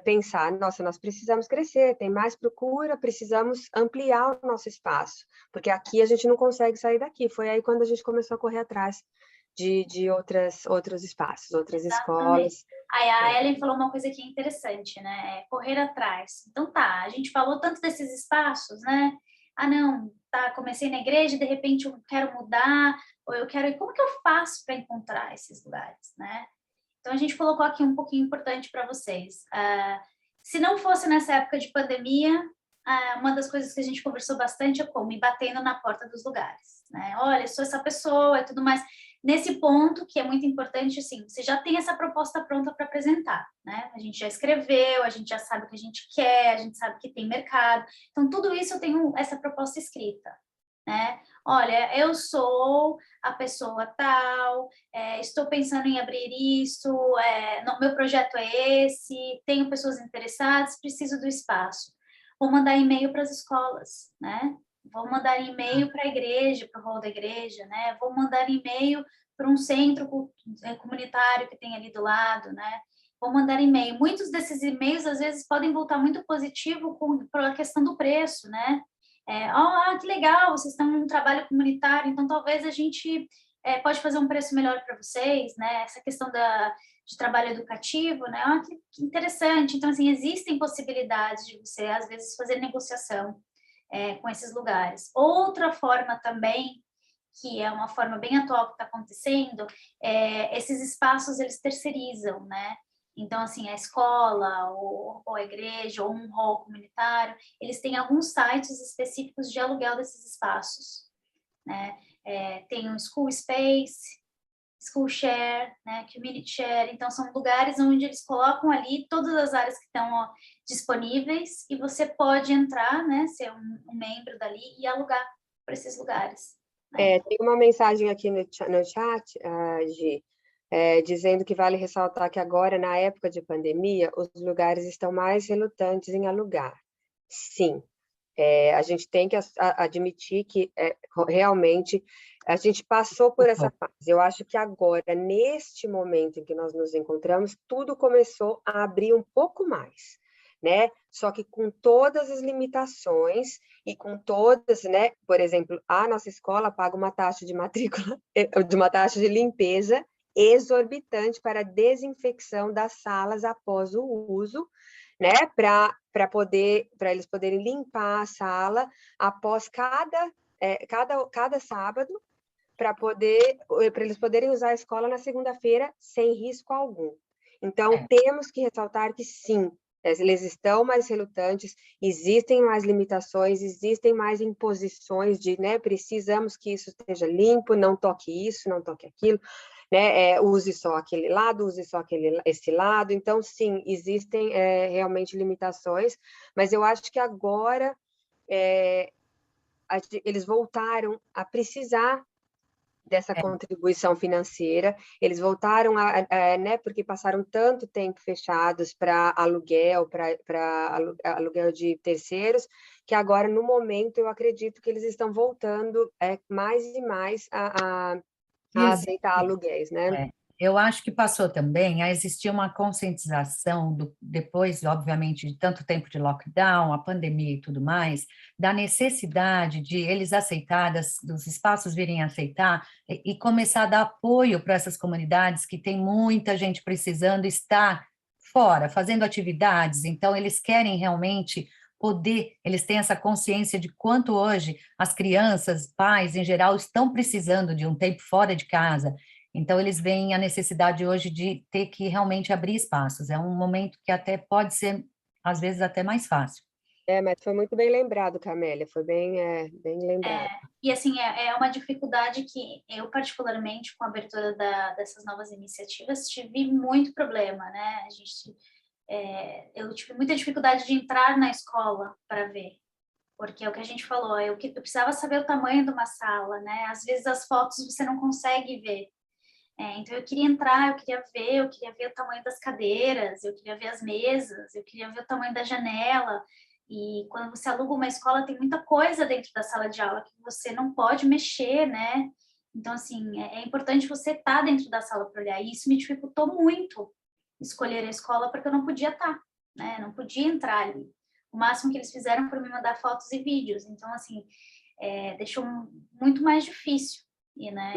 pensar, nossa, nós precisamos crescer, tem mais procura, precisamos ampliar o nosso espaço, porque aqui a gente não consegue sair daqui. Foi aí quando a gente começou a correr atrás de outros espaços, outras Exatamente. escolas. Aí a Ellen falou uma coisa que é interessante, né? É correr atrás. Então tá, a gente falou tanto desses espaços, né? Ah, não, tá, comecei na igreja, de repente eu quero mudar, ou eu quero. E como que eu faço para encontrar esses lugares, né? Então a gente colocou aqui um pouquinho importante para vocês. Se não fosse nessa época de pandemia, uma das coisas que a gente conversou bastante é como ir batendo na porta dos lugares, né? Olha, eu sou essa pessoa e tudo mais. Nesse ponto, que é muito importante, assim, você já tem essa proposta pronta para apresentar, né? A gente já escreveu, a gente já sabe o que a gente quer, a gente sabe que tem mercado. Então, tudo isso eu tenho essa proposta escrita, né? Olha, eu sou a pessoa tal, estou pensando em abrir isso, meu projeto é esse, tenho pessoas interessadas, preciso do espaço. Vou mandar e-mail para as escolas, né? Vou mandar e-mail para a igreja, para o hall da igreja, né? Vou mandar e-mail para um centro comunitário que tem ali do lado, né? Vou mandar e-mail. Muitos desses e-mails, às vezes, podem voltar muito positivo pela questão do preço, né? Que legal, vocês estão em um trabalho comunitário, então talvez a gente pode fazer um preço melhor para vocês, né? Essa questão de trabalho educativo, né? Que interessante. Então, assim, existem possibilidades de você, às vezes, fazer negociação com esses lugares. Outra forma também, que é uma forma bem atual que está acontecendo, esses espaços, eles terceirizam, né? Então, assim, a escola, ou a igreja, ou um hall comunitário, eles têm alguns sites específicos de aluguel desses espaços, né? Tem o School Space, School Share, né? Community Share, então são lugares onde eles colocam ali todas as áreas que estão disponíveis e você pode entrar, né? Ser um membro dali e alugar para esses lugares. Né? Tem uma mensagem aqui no chat, Gi, dizendo que vale ressaltar que agora, na época de pandemia, os lugares estão mais relutantes em alugar. Sim, A gente tem que admitir que realmente a gente passou por essa fase. Eu acho que agora, neste momento em que nós nos encontramos, tudo começou a abrir um pouco mais, né? Só que com todas as limitações e com todas, né? Por exemplo, a nossa escola paga uma taxa de matrícula, de uma taxa de limpeza exorbitante para desinfecção das salas após o uso, né? Para eles poderem limpar a sala após cada sábado, para eles poderem usar a escola na segunda-feira sem risco algum. Então, temos que ressaltar que sim, eles estão mais relutantes, existem mais limitações, existem mais imposições de, né, precisamos que isso esteja limpo, não toque isso, não toque aquilo, né, use só aquele lado, use só esse lado. Então, sim, existem realmente limitações, mas eu acho que agora eles voltaram a precisar dessa contribuição financeira, eles voltaram né, porque passaram tanto tempo fechados para aluguel, para aluguel de terceiros, que agora, no momento, eu acredito que eles estão voltando mais e mais a aceitar aluguéis, né? Eu acho que passou também a existir uma conscientização, depois, obviamente, de tanto tempo de lockdown, a pandemia e tudo mais, da necessidade de eles aceitar, dos espaços virem aceitar e começar a dar apoio para essas comunidades que tem muita gente precisando estar fora, fazendo atividades. Então, eles querem realmente poder, eles têm essa consciência de quanto hoje as crianças, pais em geral, estão precisando de um tempo fora de casa. Então, eles veem a necessidade hoje de ter que realmente abrir espaços. É um momento que até pode ser, às vezes, até mais fácil. Mas foi muito bem lembrado, Camélia, foi bem lembrado. E, assim, é uma dificuldade que eu, particularmente, com a abertura dessas novas iniciativas, tive muito problema, né? Eu tive muita dificuldade de entrar na escola para ver, porque é o que a gente falou, eu precisava saber o tamanho de uma sala, né? Às vezes as fotos você não consegue ver. Então eu queria entrar, eu queria ver o tamanho das cadeiras, eu queria ver as mesas, eu queria ver o tamanho da janela. E quando você aluga uma escola, tem muita coisa dentro da sala de aula que você não pode mexer, né? Então, assim, é importante você estar dentro da sala para olhar. E isso me dificultou muito escolher a escola, porque eu não podia estar, né? Não podia entrar ali. O máximo que eles fizeram foi me mandar fotos e vídeos. Então, assim, deixou muito mais difícil. Né?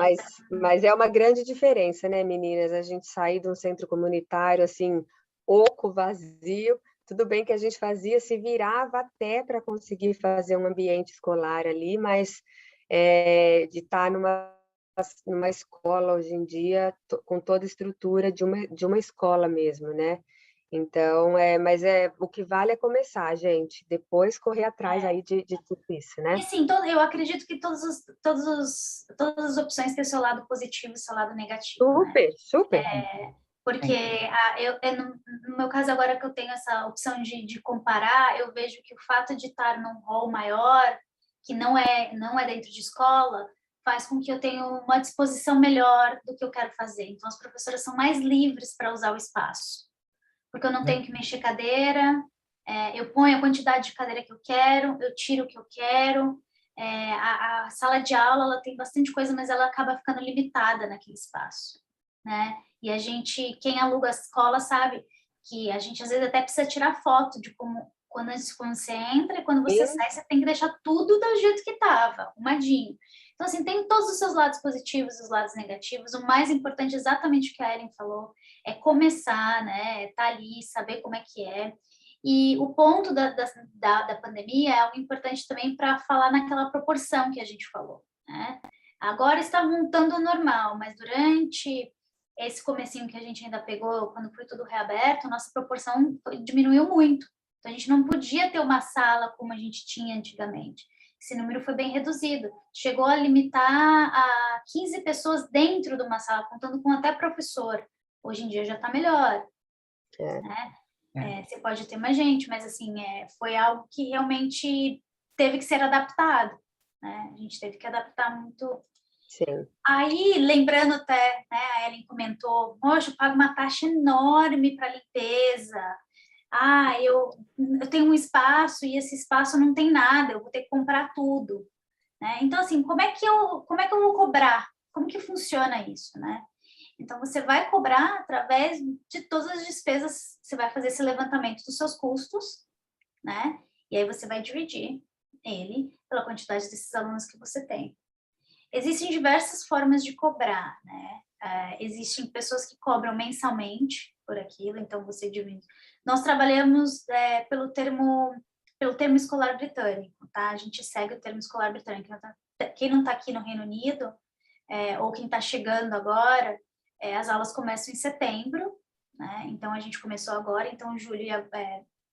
Mas é uma grande diferença, né, meninas? A gente sair de um centro comunitário, assim, oco, vazio. Tudo bem que a gente se virava até para conseguir fazer um ambiente escolar ali, mas de estar numa escola hoje em dia, com toda a estrutura de uma escola mesmo, né? Então, mas o que vale é começar, gente. Depois correr atrás aí de tudo isso, né? E assim, eu acredito que todas as opções têm seu lado positivo e seu lado negativo. Super, né? super. Porque no meu caso agora que eu tenho essa opção de comparar, eu vejo que o fato de estar num hall maior, que não é dentro de escola, faz com que eu tenha uma disposição melhor do que eu quero fazer. Então, as professoras são mais livres para usar o espaço, porque eu não tenho que mexer cadeira, eu ponho a quantidade de cadeira que eu quero, eu tiro o que eu quero. A sala de aula ela tem bastante coisa, mas ela acaba ficando limitada naquele espaço, né? E quem aluga a escola sabe que a gente às vezes até precisa tirar foto de quando você entra e quando você sai, você tem que deixar tudo do jeito que estava, arrumadinho. Então, assim, tem todos os seus lados positivos e os lados negativos. O mais importante, exatamente o que a Ellen falou, é começar, né? Tá ali, saber como é que é. E o ponto da pandemia é algo importante também para falar naquela proporção que a gente falou, né? Agora está voltando ao normal, mas durante esse comecinho que a gente ainda pegou, quando foi tudo reaberto, nossa proporção diminuiu muito. Então, a gente não podia ter uma sala como a gente tinha antigamente. Esse número foi bem reduzido. Chegou a limitar a 15 pessoas dentro de uma sala, contando com até professor. Hoje em dia já está melhor. Né? Você pode ter mais gente, mas assim, foi algo que realmente teve que ser adaptado. Né? A gente teve que adaptar muito. Sim. Aí, lembrando até, né, a Ellen comentou, poxa, eu pago uma taxa enorme para limpeza. eu tenho um espaço e esse espaço não tem nada, eu vou ter que comprar tudo, né? Então, assim, como é que eu vou cobrar? Como que funciona isso, né? Então, você vai cobrar através de todas as despesas, você vai fazer esse levantamento dos seus custos, né? E aí você vai dividir ele pela quantidade desses alunos que você tem. Existem diversas formas de cobrar, né? Existem pessoas que cobram mensalmente por aquilo, então você divide. Nós trabalhamos pelo termo escolar britânico, tá? A gente segue o termo escolar britânico. Quem não está aqui no Reino Unido, ou quem está chegando agora, as aulas começam em setembro, né? Então a gente começou agora, então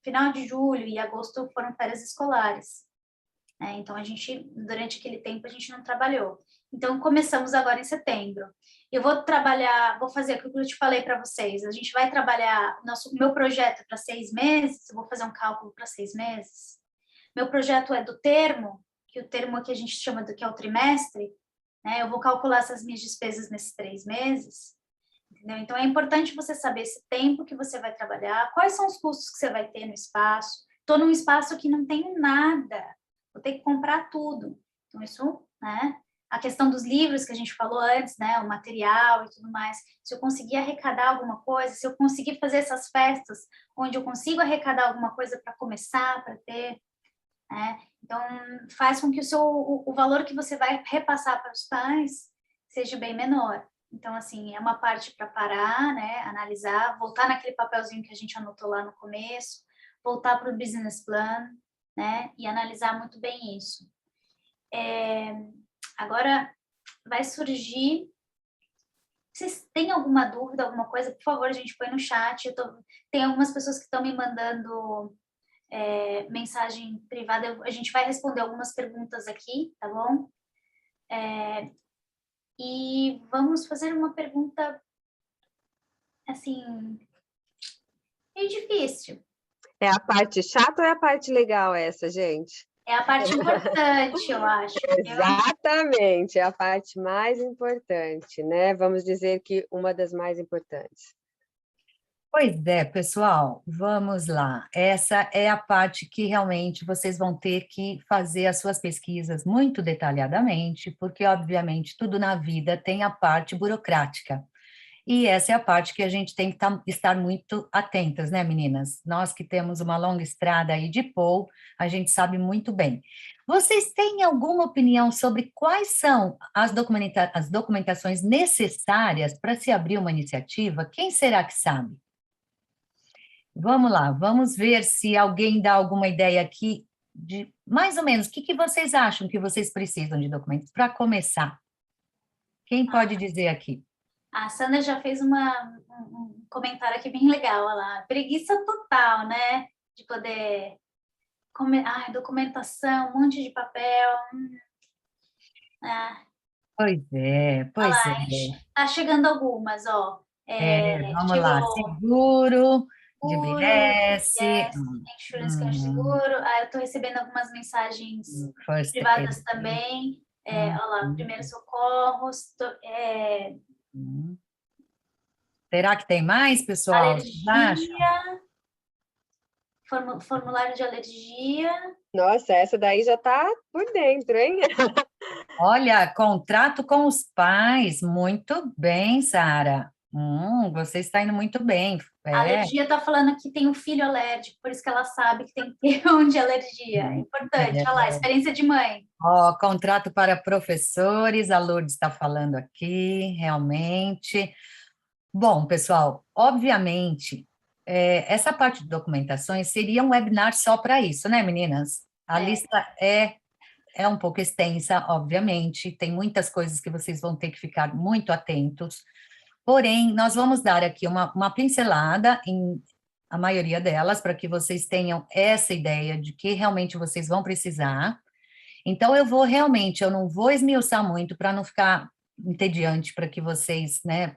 final de julho e agosto foram férias escolares, né? Então durante aquele tempo a gente não trabalhou. Então começamos agora em setembro. Eu vou fazer aquilo que eu te falei para vocês. A gente vai trabalhar meu projeto para 6 meses. Eu vou fazer um cálculo para 6 meses. Meu projeto é do termo, que o termo que a gente chama que é o trimestre, né? Eu vou calcular essas minhas despesas nesses 3 meses. Entendeu? Então, é importante você saber esse tempo que você vai trabalhar, quais são os custos que você vai ter no espaço. Estou num espaço que não tem nada, vou ter que comprar tudo. Então, isso, né? A questão dos livros que a gente falou antes, né? O material e tudo mais. Se eu conseguir arrecadar alguma coisa, se eu conseguir fazer essas festas onde eu consigo arrecadar alguma coisa para começar, para ter, né? Então, faz com que o valor que você vai repassar para os pais seja bem menor. Então, assim, é uma parte para parar, né, analisar, voltar naquele papelzinho que a gente anotou lá no começo, voltar para o business plan, né, e analisar muito bem isso. Agora, vai surgir... Vocês têm alguma dúvida, alguma coisa, por favor, a gente põe no chat. Tem algumas pessoas que estão me mandando mensagem privada. A gente vai responder algumas perguntas aqui, tá bom? E vamos fazer uma pergunta, assim, meio difícil. É a parte chata ou é a parte legal essa, gente? É a parte importante, eu acho. Exatamente, é a parte mais importante, né? Vamos dizer que uma das mais importantes. Pois é, pessoal, vamos lá. Essa é a parte que realmente vocês vão ter que fazer as suas pesquisas muito detalhadamente, porque, obviamente, tudo na vida tem a parte burocrática. E essa é a parte que a gente tem que estar muito atentas, né, meninas? Nós que temos uma longa estrada aí de Paul, a gente sabe muito bem. Vocês têm alguma opinião sobre quais são as documentações necessárias para se abrir uma iniciativa? Quem será que sabe? Vamos lá, vamos ver se alguém dá alguma ideia aqui de mais ou menos o que vocês acham que vocês precisam de documentos para começar. Quem pode dizer aqui? A Sandra já fez um comentário aqui bem legal, olha lá. Preguiça total, né? De poder... documentação, um monte de papel. Pois é, Olha pois lá, é. tá chegando algumas, ó. Vamos lá, Chegou seguro, seguro, GBS, yes, insurance, que é um seguro. Eu tô recebendo algumas mensagens first privadas aid. também. Olha lá, primeiros socorros, Será que tem mais, pessoal? Vocês acham? alergia, formulário de alergia. Nossa, essa daí já está por dentro, hein? Olha, contrato com os pais, muito bem, Sara. Você está indo muito bem. A alergia está falando que tem um filho alérgico, por isso que ela sabe que tem que ter um de alergia. É importante, olha lá, experiência de mãe. Contrato para professores, a Lourdes está falando aqui, realmente. Bom, pessoal, obviamente, essa parte de documentações seria um webinar só para isso, né, meninas? A lista é um pouco extensa, obviamente, tem muitas coisas que vocês vão ter que ficar muito atentos, porém, nós vamos dar aqui uma pincelada em a maioria delas, para que vocês tenham essa ideia de que realmente vocês vão precisar. Então, eu não vou esmiuçar muito para não ficar entediante para que vocês, né?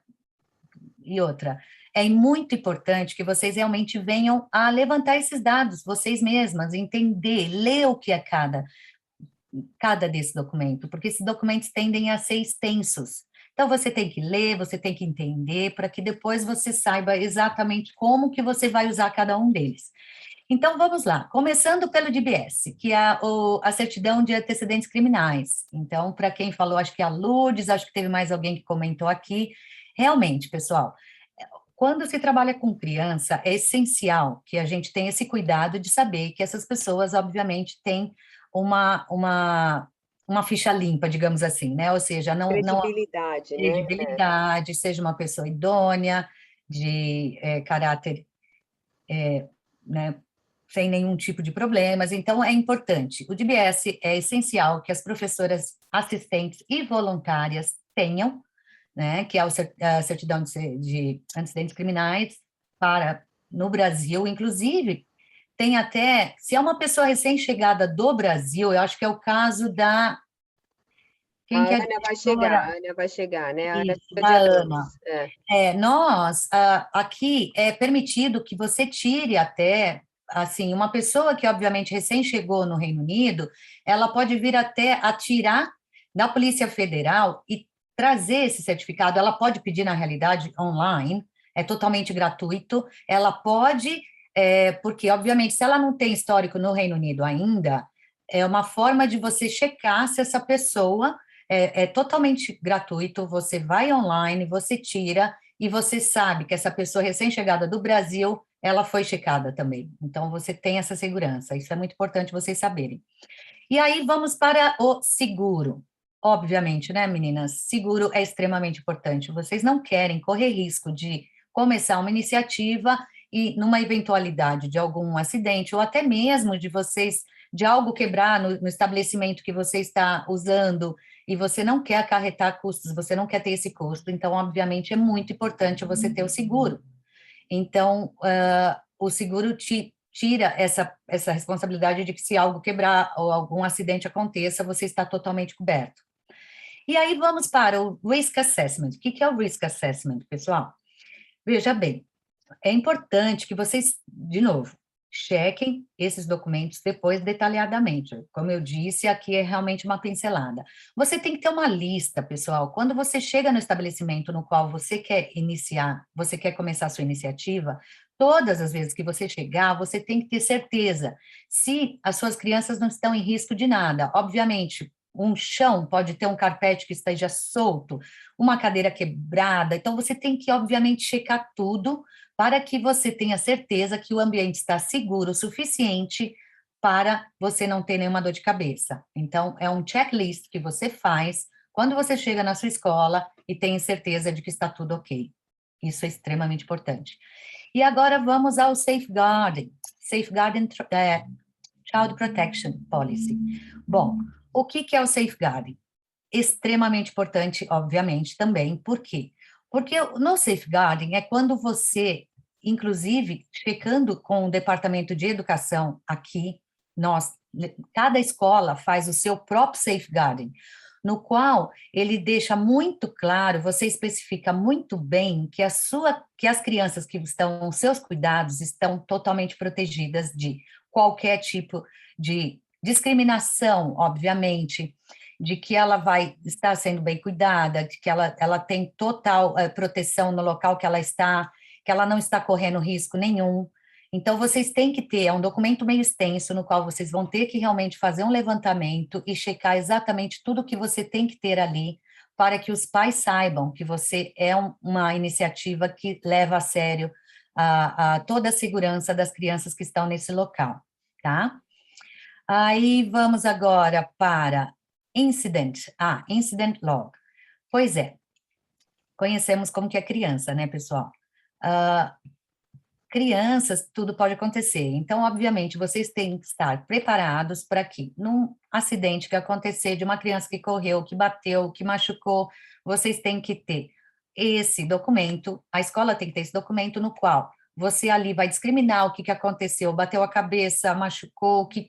E outra, é muito importante que vocês realmente venham a levantar esses dados, vocês mesmas, entender, ler o que é cada desse documento, porque esses documentos tendem a ser extensos. Então, você tem que ler, você tem que entender, para que depois você saiba exatamente como que você vai usar cada um deles. Então, vamos lá. Começando pelo DBS, que é a certidão de antecedentes criminais. Então, para quem falou, acho que a Lourdes, acho que teve mais alguém que comentou aqui. Realmente, pessoal, quando se trabalha com criança, é essencial que a gente tenha esse cuidado de saber que essas pessoas, obviamente, têm uma ficha limpa, digamos assim, né? Ou seja, não há Credibilidade, né? credibilidade, seja uma pessoa idônea, de caráter, né, sem nenhum tipo de problemas. Então, é importante. O DBS é essencial que as professoras assistentes e voluntárias tenham, né, que é a certidão de antecedentes criminais no Brasil, inclusive, tem até, se é uma pessoa recém-chegada do Brasil, eu acho que é o caso da, A quem que é a A Ana vai chegar, né? A Ana Isso, chega da dia Ana. 2. É. Nós, aqui, é permitido que você tire até, assim, uma pessoa que, obviamente, recém chegou no Reino Unido, ela pode vir até a tirar da Polícia Federal e trazer esse certificado. Ela pode pedir, na realidade, online, é totalmente gratuito. Ela pode, porque, obviamente, se ela não tem histórico no Reino Unido ainda, é uma forma de você checar se essa pessoa é totalmente gratuito, você vai online, você tira, e você sabe que essa pessoa recém-chegada do Brasil, ela foi checada também. Então, você tem essa segurança, isso é muito importante vocês saberem. E aí, vamos para o seguro. Obviamente, né, meninas? Seguro é extremamente importante. Vocês não querem correr risco de começar uma iniciativa e, numa eventualidade de algum acidente, ou até mesmo de algo quebrar no estabelecimento que você está usando, e você não quer acarretar custos, você não quer ter esse custo, então, obviamente, é muito importante você ter o seguro. Então, o seguro te tira essa responsabilidade de que se algo quebrar ou algum acidente aconteça, você está totalmente coberto. E aí vamos para o Risk Assessment. O que é o Risk Assessment, pessoal? Veja bem, é importante que vocês, de novo, chequem esses documentos depois detalhadamente. Como eu disse, aqui é realmente uma pincelada. Você tem que ter uma lista, pessoal. Quando você chega no estabelecimento no qual você quer iniciar, você quer começar a sua iniciativa, todas as vezes que você chegar, você tem que ter certeza se as suas crianças não estão em risco de nada. Obviamente, um chão pode ter um carpete que esteja solto, uma cadeira quebrada, então você tem que, obviamente, checar tudo para que você tenha certeza que o ambiente está seguro o suficiente para você não ter nenhuma dor de cabeça. Então, é um checklist que você faz quando você chega na sua escola e tem certeza de que está tudo ok. Isso é extremamente importante. E agora vamos ao Safeguarding Child Protection Policy. Bom, o que é o Safeguarding? Extremamente importante, obviamente, também. Por quê? Porque no safeguarding é quando você, inclusive, checando com o Departamento de Educação aqui, cada escola faz o seu próprio safeguarding, no qual ele deixa muito claro, você especifica muito bem que que as crianças que estão aos seus cuidados estão totalmente protegidas de qualquer tipo de discriminação, obviamente, de que ela vai estar sendo bem cuidada, de que ela tem total proteção no local que ela não está correndo risco nenhum. Então, vocês têm que ter, é um documento meio extenso, no qual vocês vão ter que realmente fazer um levantamento e checar exatamente tudo que você tem que ter ali, para que os pais saibam que você é uma iniciativa que leva a sério a toda a segurança das crianças que estão nesse local, tá? Aí, vamos agora para Incident Log. Pois é, conhecemos como que é criança, né, pessoal? Crianças, tudo pode acontecer. Então, obviamente, vocês têm que estar preparados para que, num acidente que acontecer de uma criança que correu, que bateu, que machucou, vocês têm que ter esse documento, a escola tem que ter esse documento no qual você ali vai discriminar o que aconteceu, bateu a cabeça, machucou, o que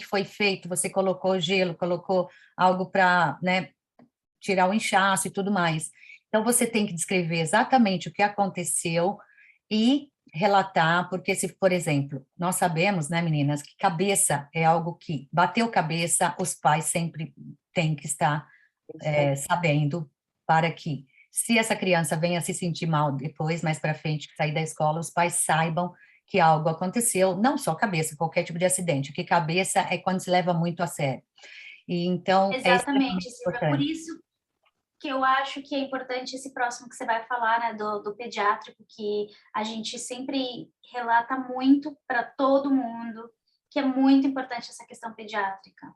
foi feito, você colocou gelo, colocou algo para, né, tirar o inchaço e tudo mais. Então, você tem que descrever exatamente o que aconteceu e relatar, porque se, por exemplo, nós sabemos, né, meninas, que cabeça é algo que bateu cabeça, os pais sempre têm que estar sabendo para que Se essa criança venha se sentir mal depois, mais para frente, sair da escola, os pais saibam que algo aconteceu, não só cabeça, qualquer tipo de acidente, que cabeça é quando se leva muito a sério. E então, é Exatamente, extremamente Silvia. Por importante. isso que eu acho que é importante esse próximo que você vai falar, né, do pediátrico, que a gente sempre relata muito para todo mundo, que é muito importante essa questão pediátrica.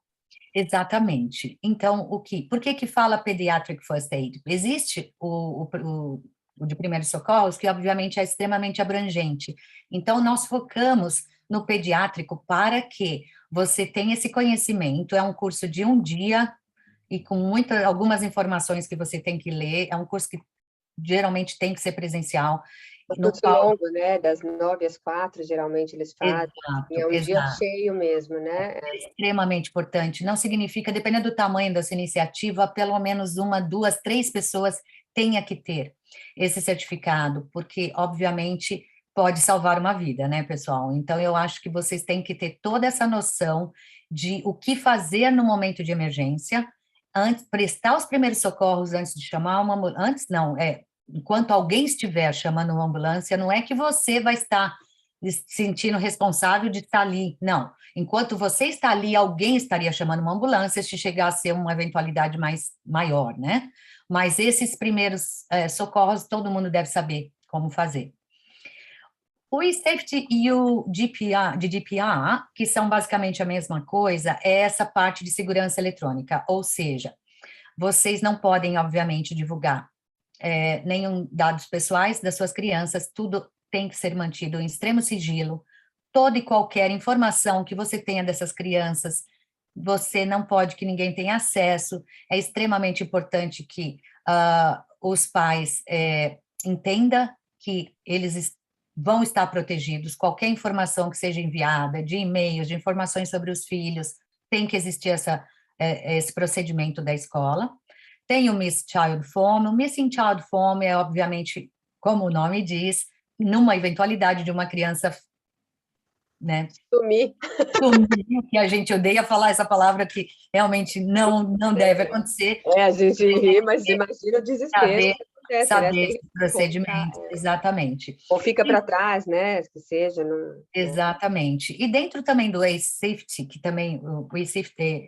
Exatamente. Então, por que que fala Pediatric First Aid? Existe o de primeiros socorros, que obviamente é extremamente abrangente. Então, nós focamos no pediátrico para que você tenha esse conhecimento. É um curso de um dia e com algumas informações que você tem que ler. É um curso que geralmente tem que ser presencial. Um No curso qual, longo, né? Das 9 às 4, geralmente eles fazem. E é um dia exato. cheio mesmo, né? Extremamente importante. Não significa, dependendo do tamanho dessa iniciativa, pelo menos uma, duas, três pessoas tenha que ter esse certificado, porque, obviamente, pode salvar uma vida, né, pessoal? Então, eu acho que vocês têm que ter toda essa noção de o que fazer no momento de emergência, antes, prestar os primeiros socorros antes de chamar uma ambulância. Antes, não, enquanto alguém estiver chamando uma ambulância, não é que você vai estar se sentindo responsável de estar ali, não. Enquanto você está ali, alguém estaria chamando uma ambulância se chegar a ser uma eventualidade maior, né? Mas esses primeiros socorros, todo mundo deve saber como fazer. O e-safety e o GDPR, que são basicamente a mesma coisa, é essa parte de segurança eletrônica, ou seja, vocês não podem, obviamente, divulgar nenhum dados pessoais das suas crianças, tudo tem que ser mantido em extremo sigilo. Toda e qualquer informação que você tenha dessas crianças, você não pode que ninguém tenha acesso. É extremamente importante que os pais entendam que eles vão estar protegidos. Qualquer informação que seja enviada, de e-mails, de informações sobre os filhos, tem que existir esse procedimento da escola. Tem o Miss Child Form. O Missing Child Form é, obviamente, como o nome diz, numa eventualidade de uma criança, né, Sumir. sumir, que a gente odeia falar essa palavra que realmente não deve acontecer. A gente ri, mas imagina o desespero Saber, que acontece, né? saber Tem esse que voltar. procedimento, exatamente. Ou fica para trás, né? Que seja. Não, Exatamente. E dentro também do e-safety, que também o e-safety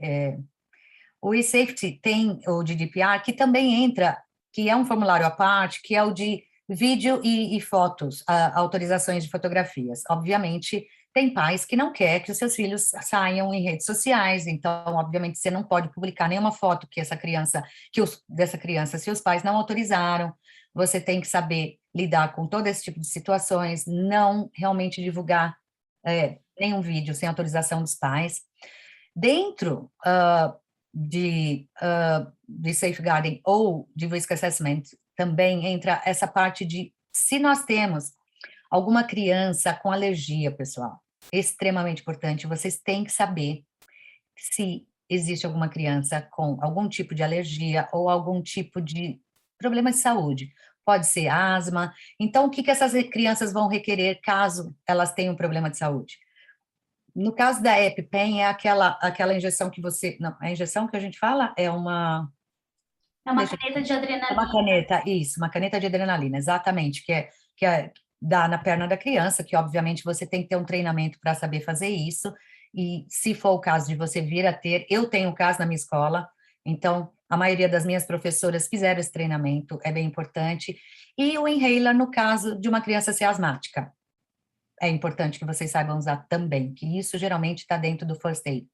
o eSafety tem o GDPR, que também entra, que é um formulário à parte, que é o de vídeo e fotos, autorizações de fotografias. Obviamente, tem pais que não querem que os seus filhos saiam em redes sociais, então, obviamente, você não pode publicar nenhuma foto dessa criança, se os pais não autorizaram. Você tem que saber lidar com todo esse tipo de situações, não realmente divulgar nenhum vídeo sem autorização dos pais. Dentro de safeguarding ou de risk assessment, também entra essa parte de, se nós temos alguma criança com alergia, pessoal, extremamente importante, vocês têm que saber se existe alguma criança com algum tipo de alergia ou algum tipo de problema de saúde. Pode ser asma. Então, o que essas crianças vão requerer caso elas tenham um problema de saúde? No caso da EpiPen, é aquela injeção que você... Não, a injeção que a gente fala é uma... É uma caneta de adrenalina. É uma caneta, isso, uma caneta de adrenalina, exatamente, que dá na perna da criança, que obviamente você tem que ter um treinamento para saber fazer isso, e se for o caso de você vir a ter, eu tenho um caso na minha escola, então a maioria das minhas professoras fizeram esse treinamento, é bem importante, e o inhaler no caso de uma criança ser asmática. É importante que vocês saibam usar também, que isso geralmente está dentro do First Aid.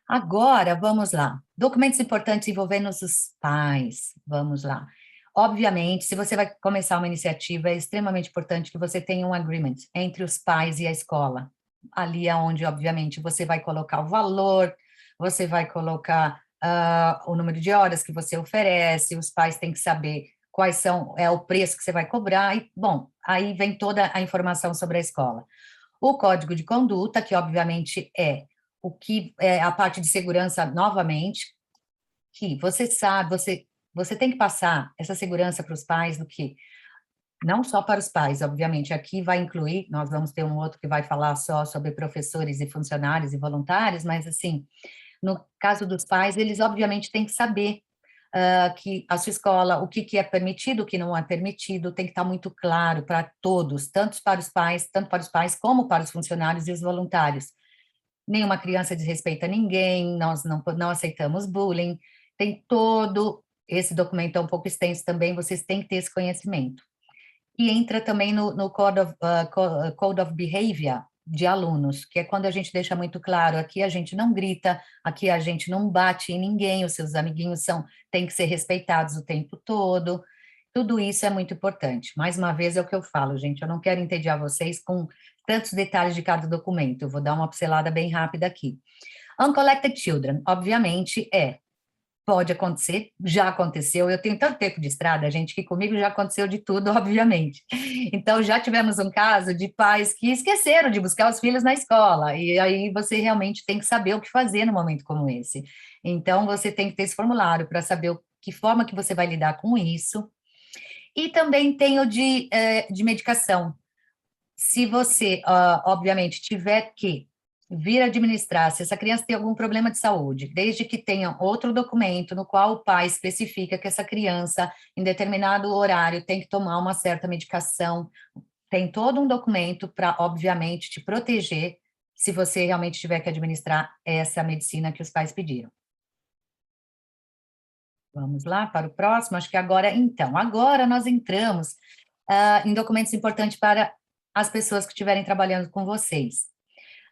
Agora, vamos lá. Documentos importantes envolvendo os pais. Vamos lá. Obviamente, se você vai começar uma iniciativa, é extremamente importante que você tenha um agreement entre os pais e a escola. Ali é onde, obviamente, você vai colocar o valor, você vai colocar o número de horas que você oferece, os pais têm que saber é o preço que você vai cobrar, e, bom, aí vem toda a informação sobre a escola. O código de conduta, que obviamente é o que é a parte de segurança, novamente, que você sabe, você tem que passar essa segurança para os pais, do que não só para os pais, obviamente, aqui vai incluir, nós vamos ter um outro que vai falar só sobre professores e funcionários e voluntários, mas assim, no caso dos pais, eles obviamente têm que saber que a sua escola, o que é permitido, o que não é permitido, tem que estar muito claro para todos, tanto para os pais como para os funcionários e os voluntários. Nenhuma criança desrespeita ninguém, nós não aceitamos bullying, tem todo esse documento é um pouco extenso também, vocês têm que ter esse conhecimento. E entra também no Code of Behavior de alunos, que é quando a gente deixa muito claro, aqui a gente não grita, aqui a gente não bate em ninguém, os seus amiguinhos têm que ser respeitados o tempo todo, tudo isso é muito importante. Mais uma vez é o que eu falo, gente, eu não quero entediar vocês com tantos detalhes de cada documento, eu vou dar uma pincelada bem rápida aqui. Uncollected Children, obviamente, pode acontecer, já aconteceu, eu tenho tanto tempo de estrada, gente, que comigo já aconteceu de tudo, obviamente. Então, já tivemos um caso de pais que esqueceram de buscar os filhos na escola, e aí você realmente tem que saber o que fazer num momento como esse. Então, você tem que ter esse formulário para saber que forma que você vai lidar com isso. E também tem o de medicação. Se você, obviamente, tiver que vir administrar, se essa criança tem algum problema de saúde, desde que tenha outro documento no qual o pai especifica que essa criança, em determinado horário, tem que tomar uma certa medicação, tem todo um documento para, obviamente, te proteger se você realmente tiver que administrar essa medicina que os pais pediram. Vamos lá para o próximo, acho que agora nós entramos em documentos importantes para as pessoas que estiverem trabalhando com vocês.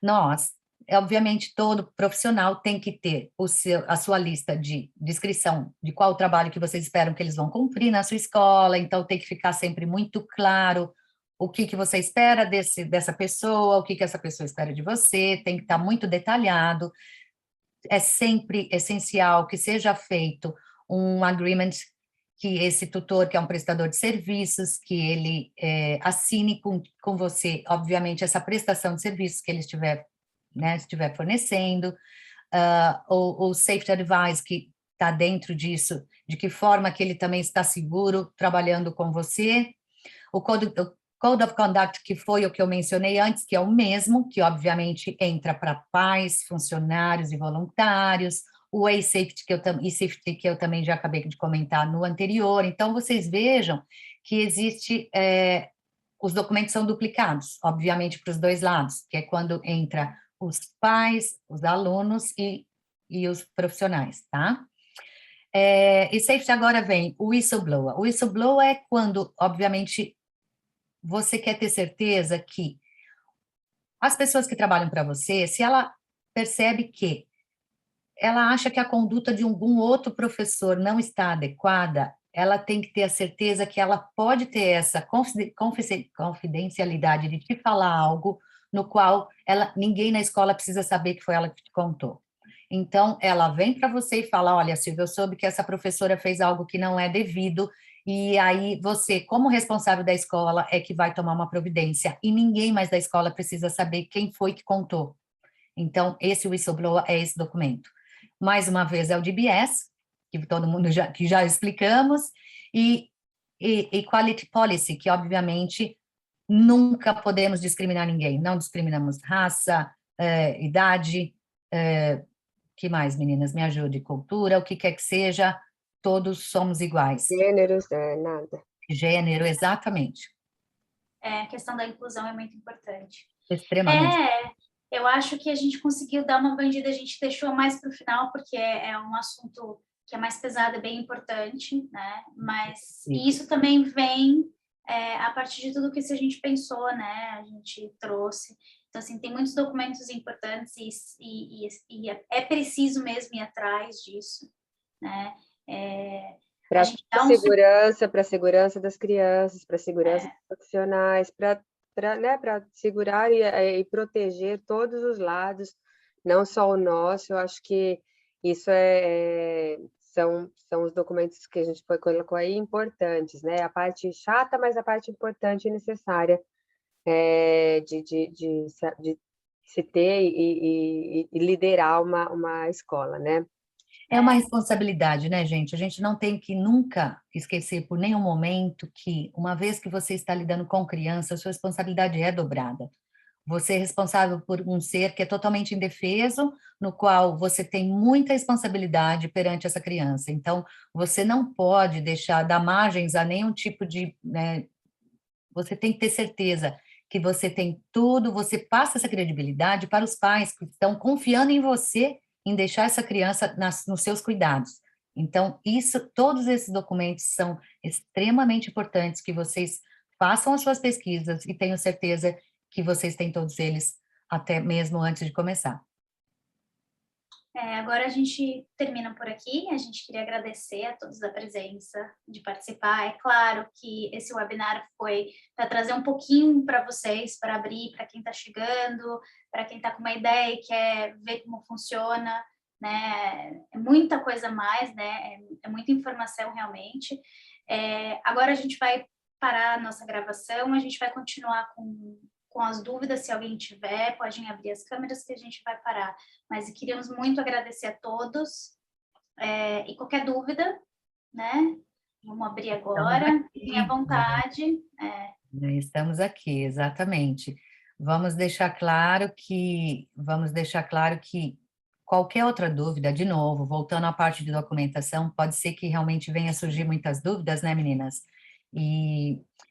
Nós, obviamente, todo profissional tem que ter a sua lista de descrição de qual o trabalho que vocês esperam que eles vão cumprir na sua escola, então tem que ficar sempre muito claro o que você espera dessa pessoa, o que essa pessoa espera de você, tem que estar muito detalhado. É sempre essencial que seja feito um agreement que esse tutor, que é um prestador de serviços, que ele assine com você, obviamente, essa prestação de serviços que ele estiver fornecendo, o safety advice que está dentro disso, de que forma que ele também está seguro trabalhando com você, o Code of Conduct, que foi o que eu mencionei antes, que é o mesmo, que obviamente entra para pais, funcionários e voluntários, o e-safety que eu também já acabei de comentar no anterior. Então, vocês vejam que existe, os documentos são duplicados, obviamente, para os dois lados, que é quando entra os pais, os alunos e os profissionais, tá? E safety agora vem o whistleblower. O whistleblower é quando, obviamente, você quer ter certeza que as pessoas que trabalham para você, se ela percebe que ela acha que a conduta de algum outro professor não está adequada, ela tem que ter a certeza que ela pode ter essa confidencialidade de te falar algo no qual ninguém na escola precisa saber que foi ela que te contou. Então, ela vem para você e fala, olha, Silvia, eu soube que essa professora fez algo que não é devido, e aí você, como responsável da escola, é que vai tomar uma providência, e ninguém mais da escola precisa saber quem foi que contou. Então, esse whistleblower é esse documento. Mais uma vez, é o DBS, que todo mundo já explicamos, e Equality Policy, que obviamente nunca podemos discriminar ninguém, não discriminamos raça, idade, que mais, meninas? Me ajude, cultura, o que quer que seja, todos somos iguais. Gêneros, nada. Gênero, exatamente. A questão da inclusão é muito importante. Extremamente. Eu acho que a gente conseguiu dar uma bandida, a gente deixou mais para o final, porque é um assunto que é mais pesado, é bem importante, né? Mas isso também vem a partir de tudo que a gente pensou, né? A gente trouxe. Então, assim, tem muitos documentos importantes e é preciso mesmo ir atrás disso, né? Para a segurança das crianças, para a segurança dos profissionais, para segurar e proteger todos os lados, não só o nosso. Eu acho que isso são os documentos que a gente colocou aí importantes, né? A parte chata, mas a parte importante e necessária de se ter e liderar uma escola, né? É uma responsabilidade, né, gente? A gente não tem que nunca esquecer por nenhum momento que, uma vez que você está lidando com criança, a sua responsabilidade é dobrada. Você é responsável por um ser que é totalmente indefeso, no qual você tem muita responsabilidade perante essa criança. Então, você não pode dar margens a nenhum tipo de, né, você tem que ter certeza que você tem tudo, você passa essa credibilidade para os pais que estão confiando em você, em deixar essa criança nos seus cuidados. Então, todos esses documentos são extremamente importantes que vocês façam as suas pesquisas e tenho certeza que vocês têm todos eles até mesmo antes de começar. Agora a gente termina por aqui. A gente queria agradecer a todos a presença, de participar. É claro que esse webinar foi para trazer um pouquinho para vocês, para abrir para quem está chegando, para quem está com uma ideia e quer ver como funciona, né? É muita coisa a mais, né? É muita informação realmente. Agora a gente vai parar a nossa gravação, a gente vai continuar com as dúvidas, se alguém tiver, podem abrir as câmeras que a gente vai parar. Mas queríamos muito agradecer a todos, e qualquer dúvida, né? Vamos abrir agora, fiquem à vontade. Estamos aqui, exatamente. Vamos deixar claro que qualquer outra dúvida, de novo, voltando à parte de documentação, pode ser que realmente venha surgir muitas dúvidas, né, meninas?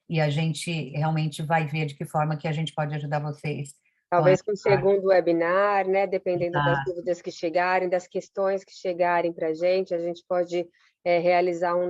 E a gente realmente vai ver de que forma que a gente pode ajudar vocês. Talvez com o segundo webinar, né? Dependendo das dúvidas que chegarem, das questões que chegarem para a gente pode realizar um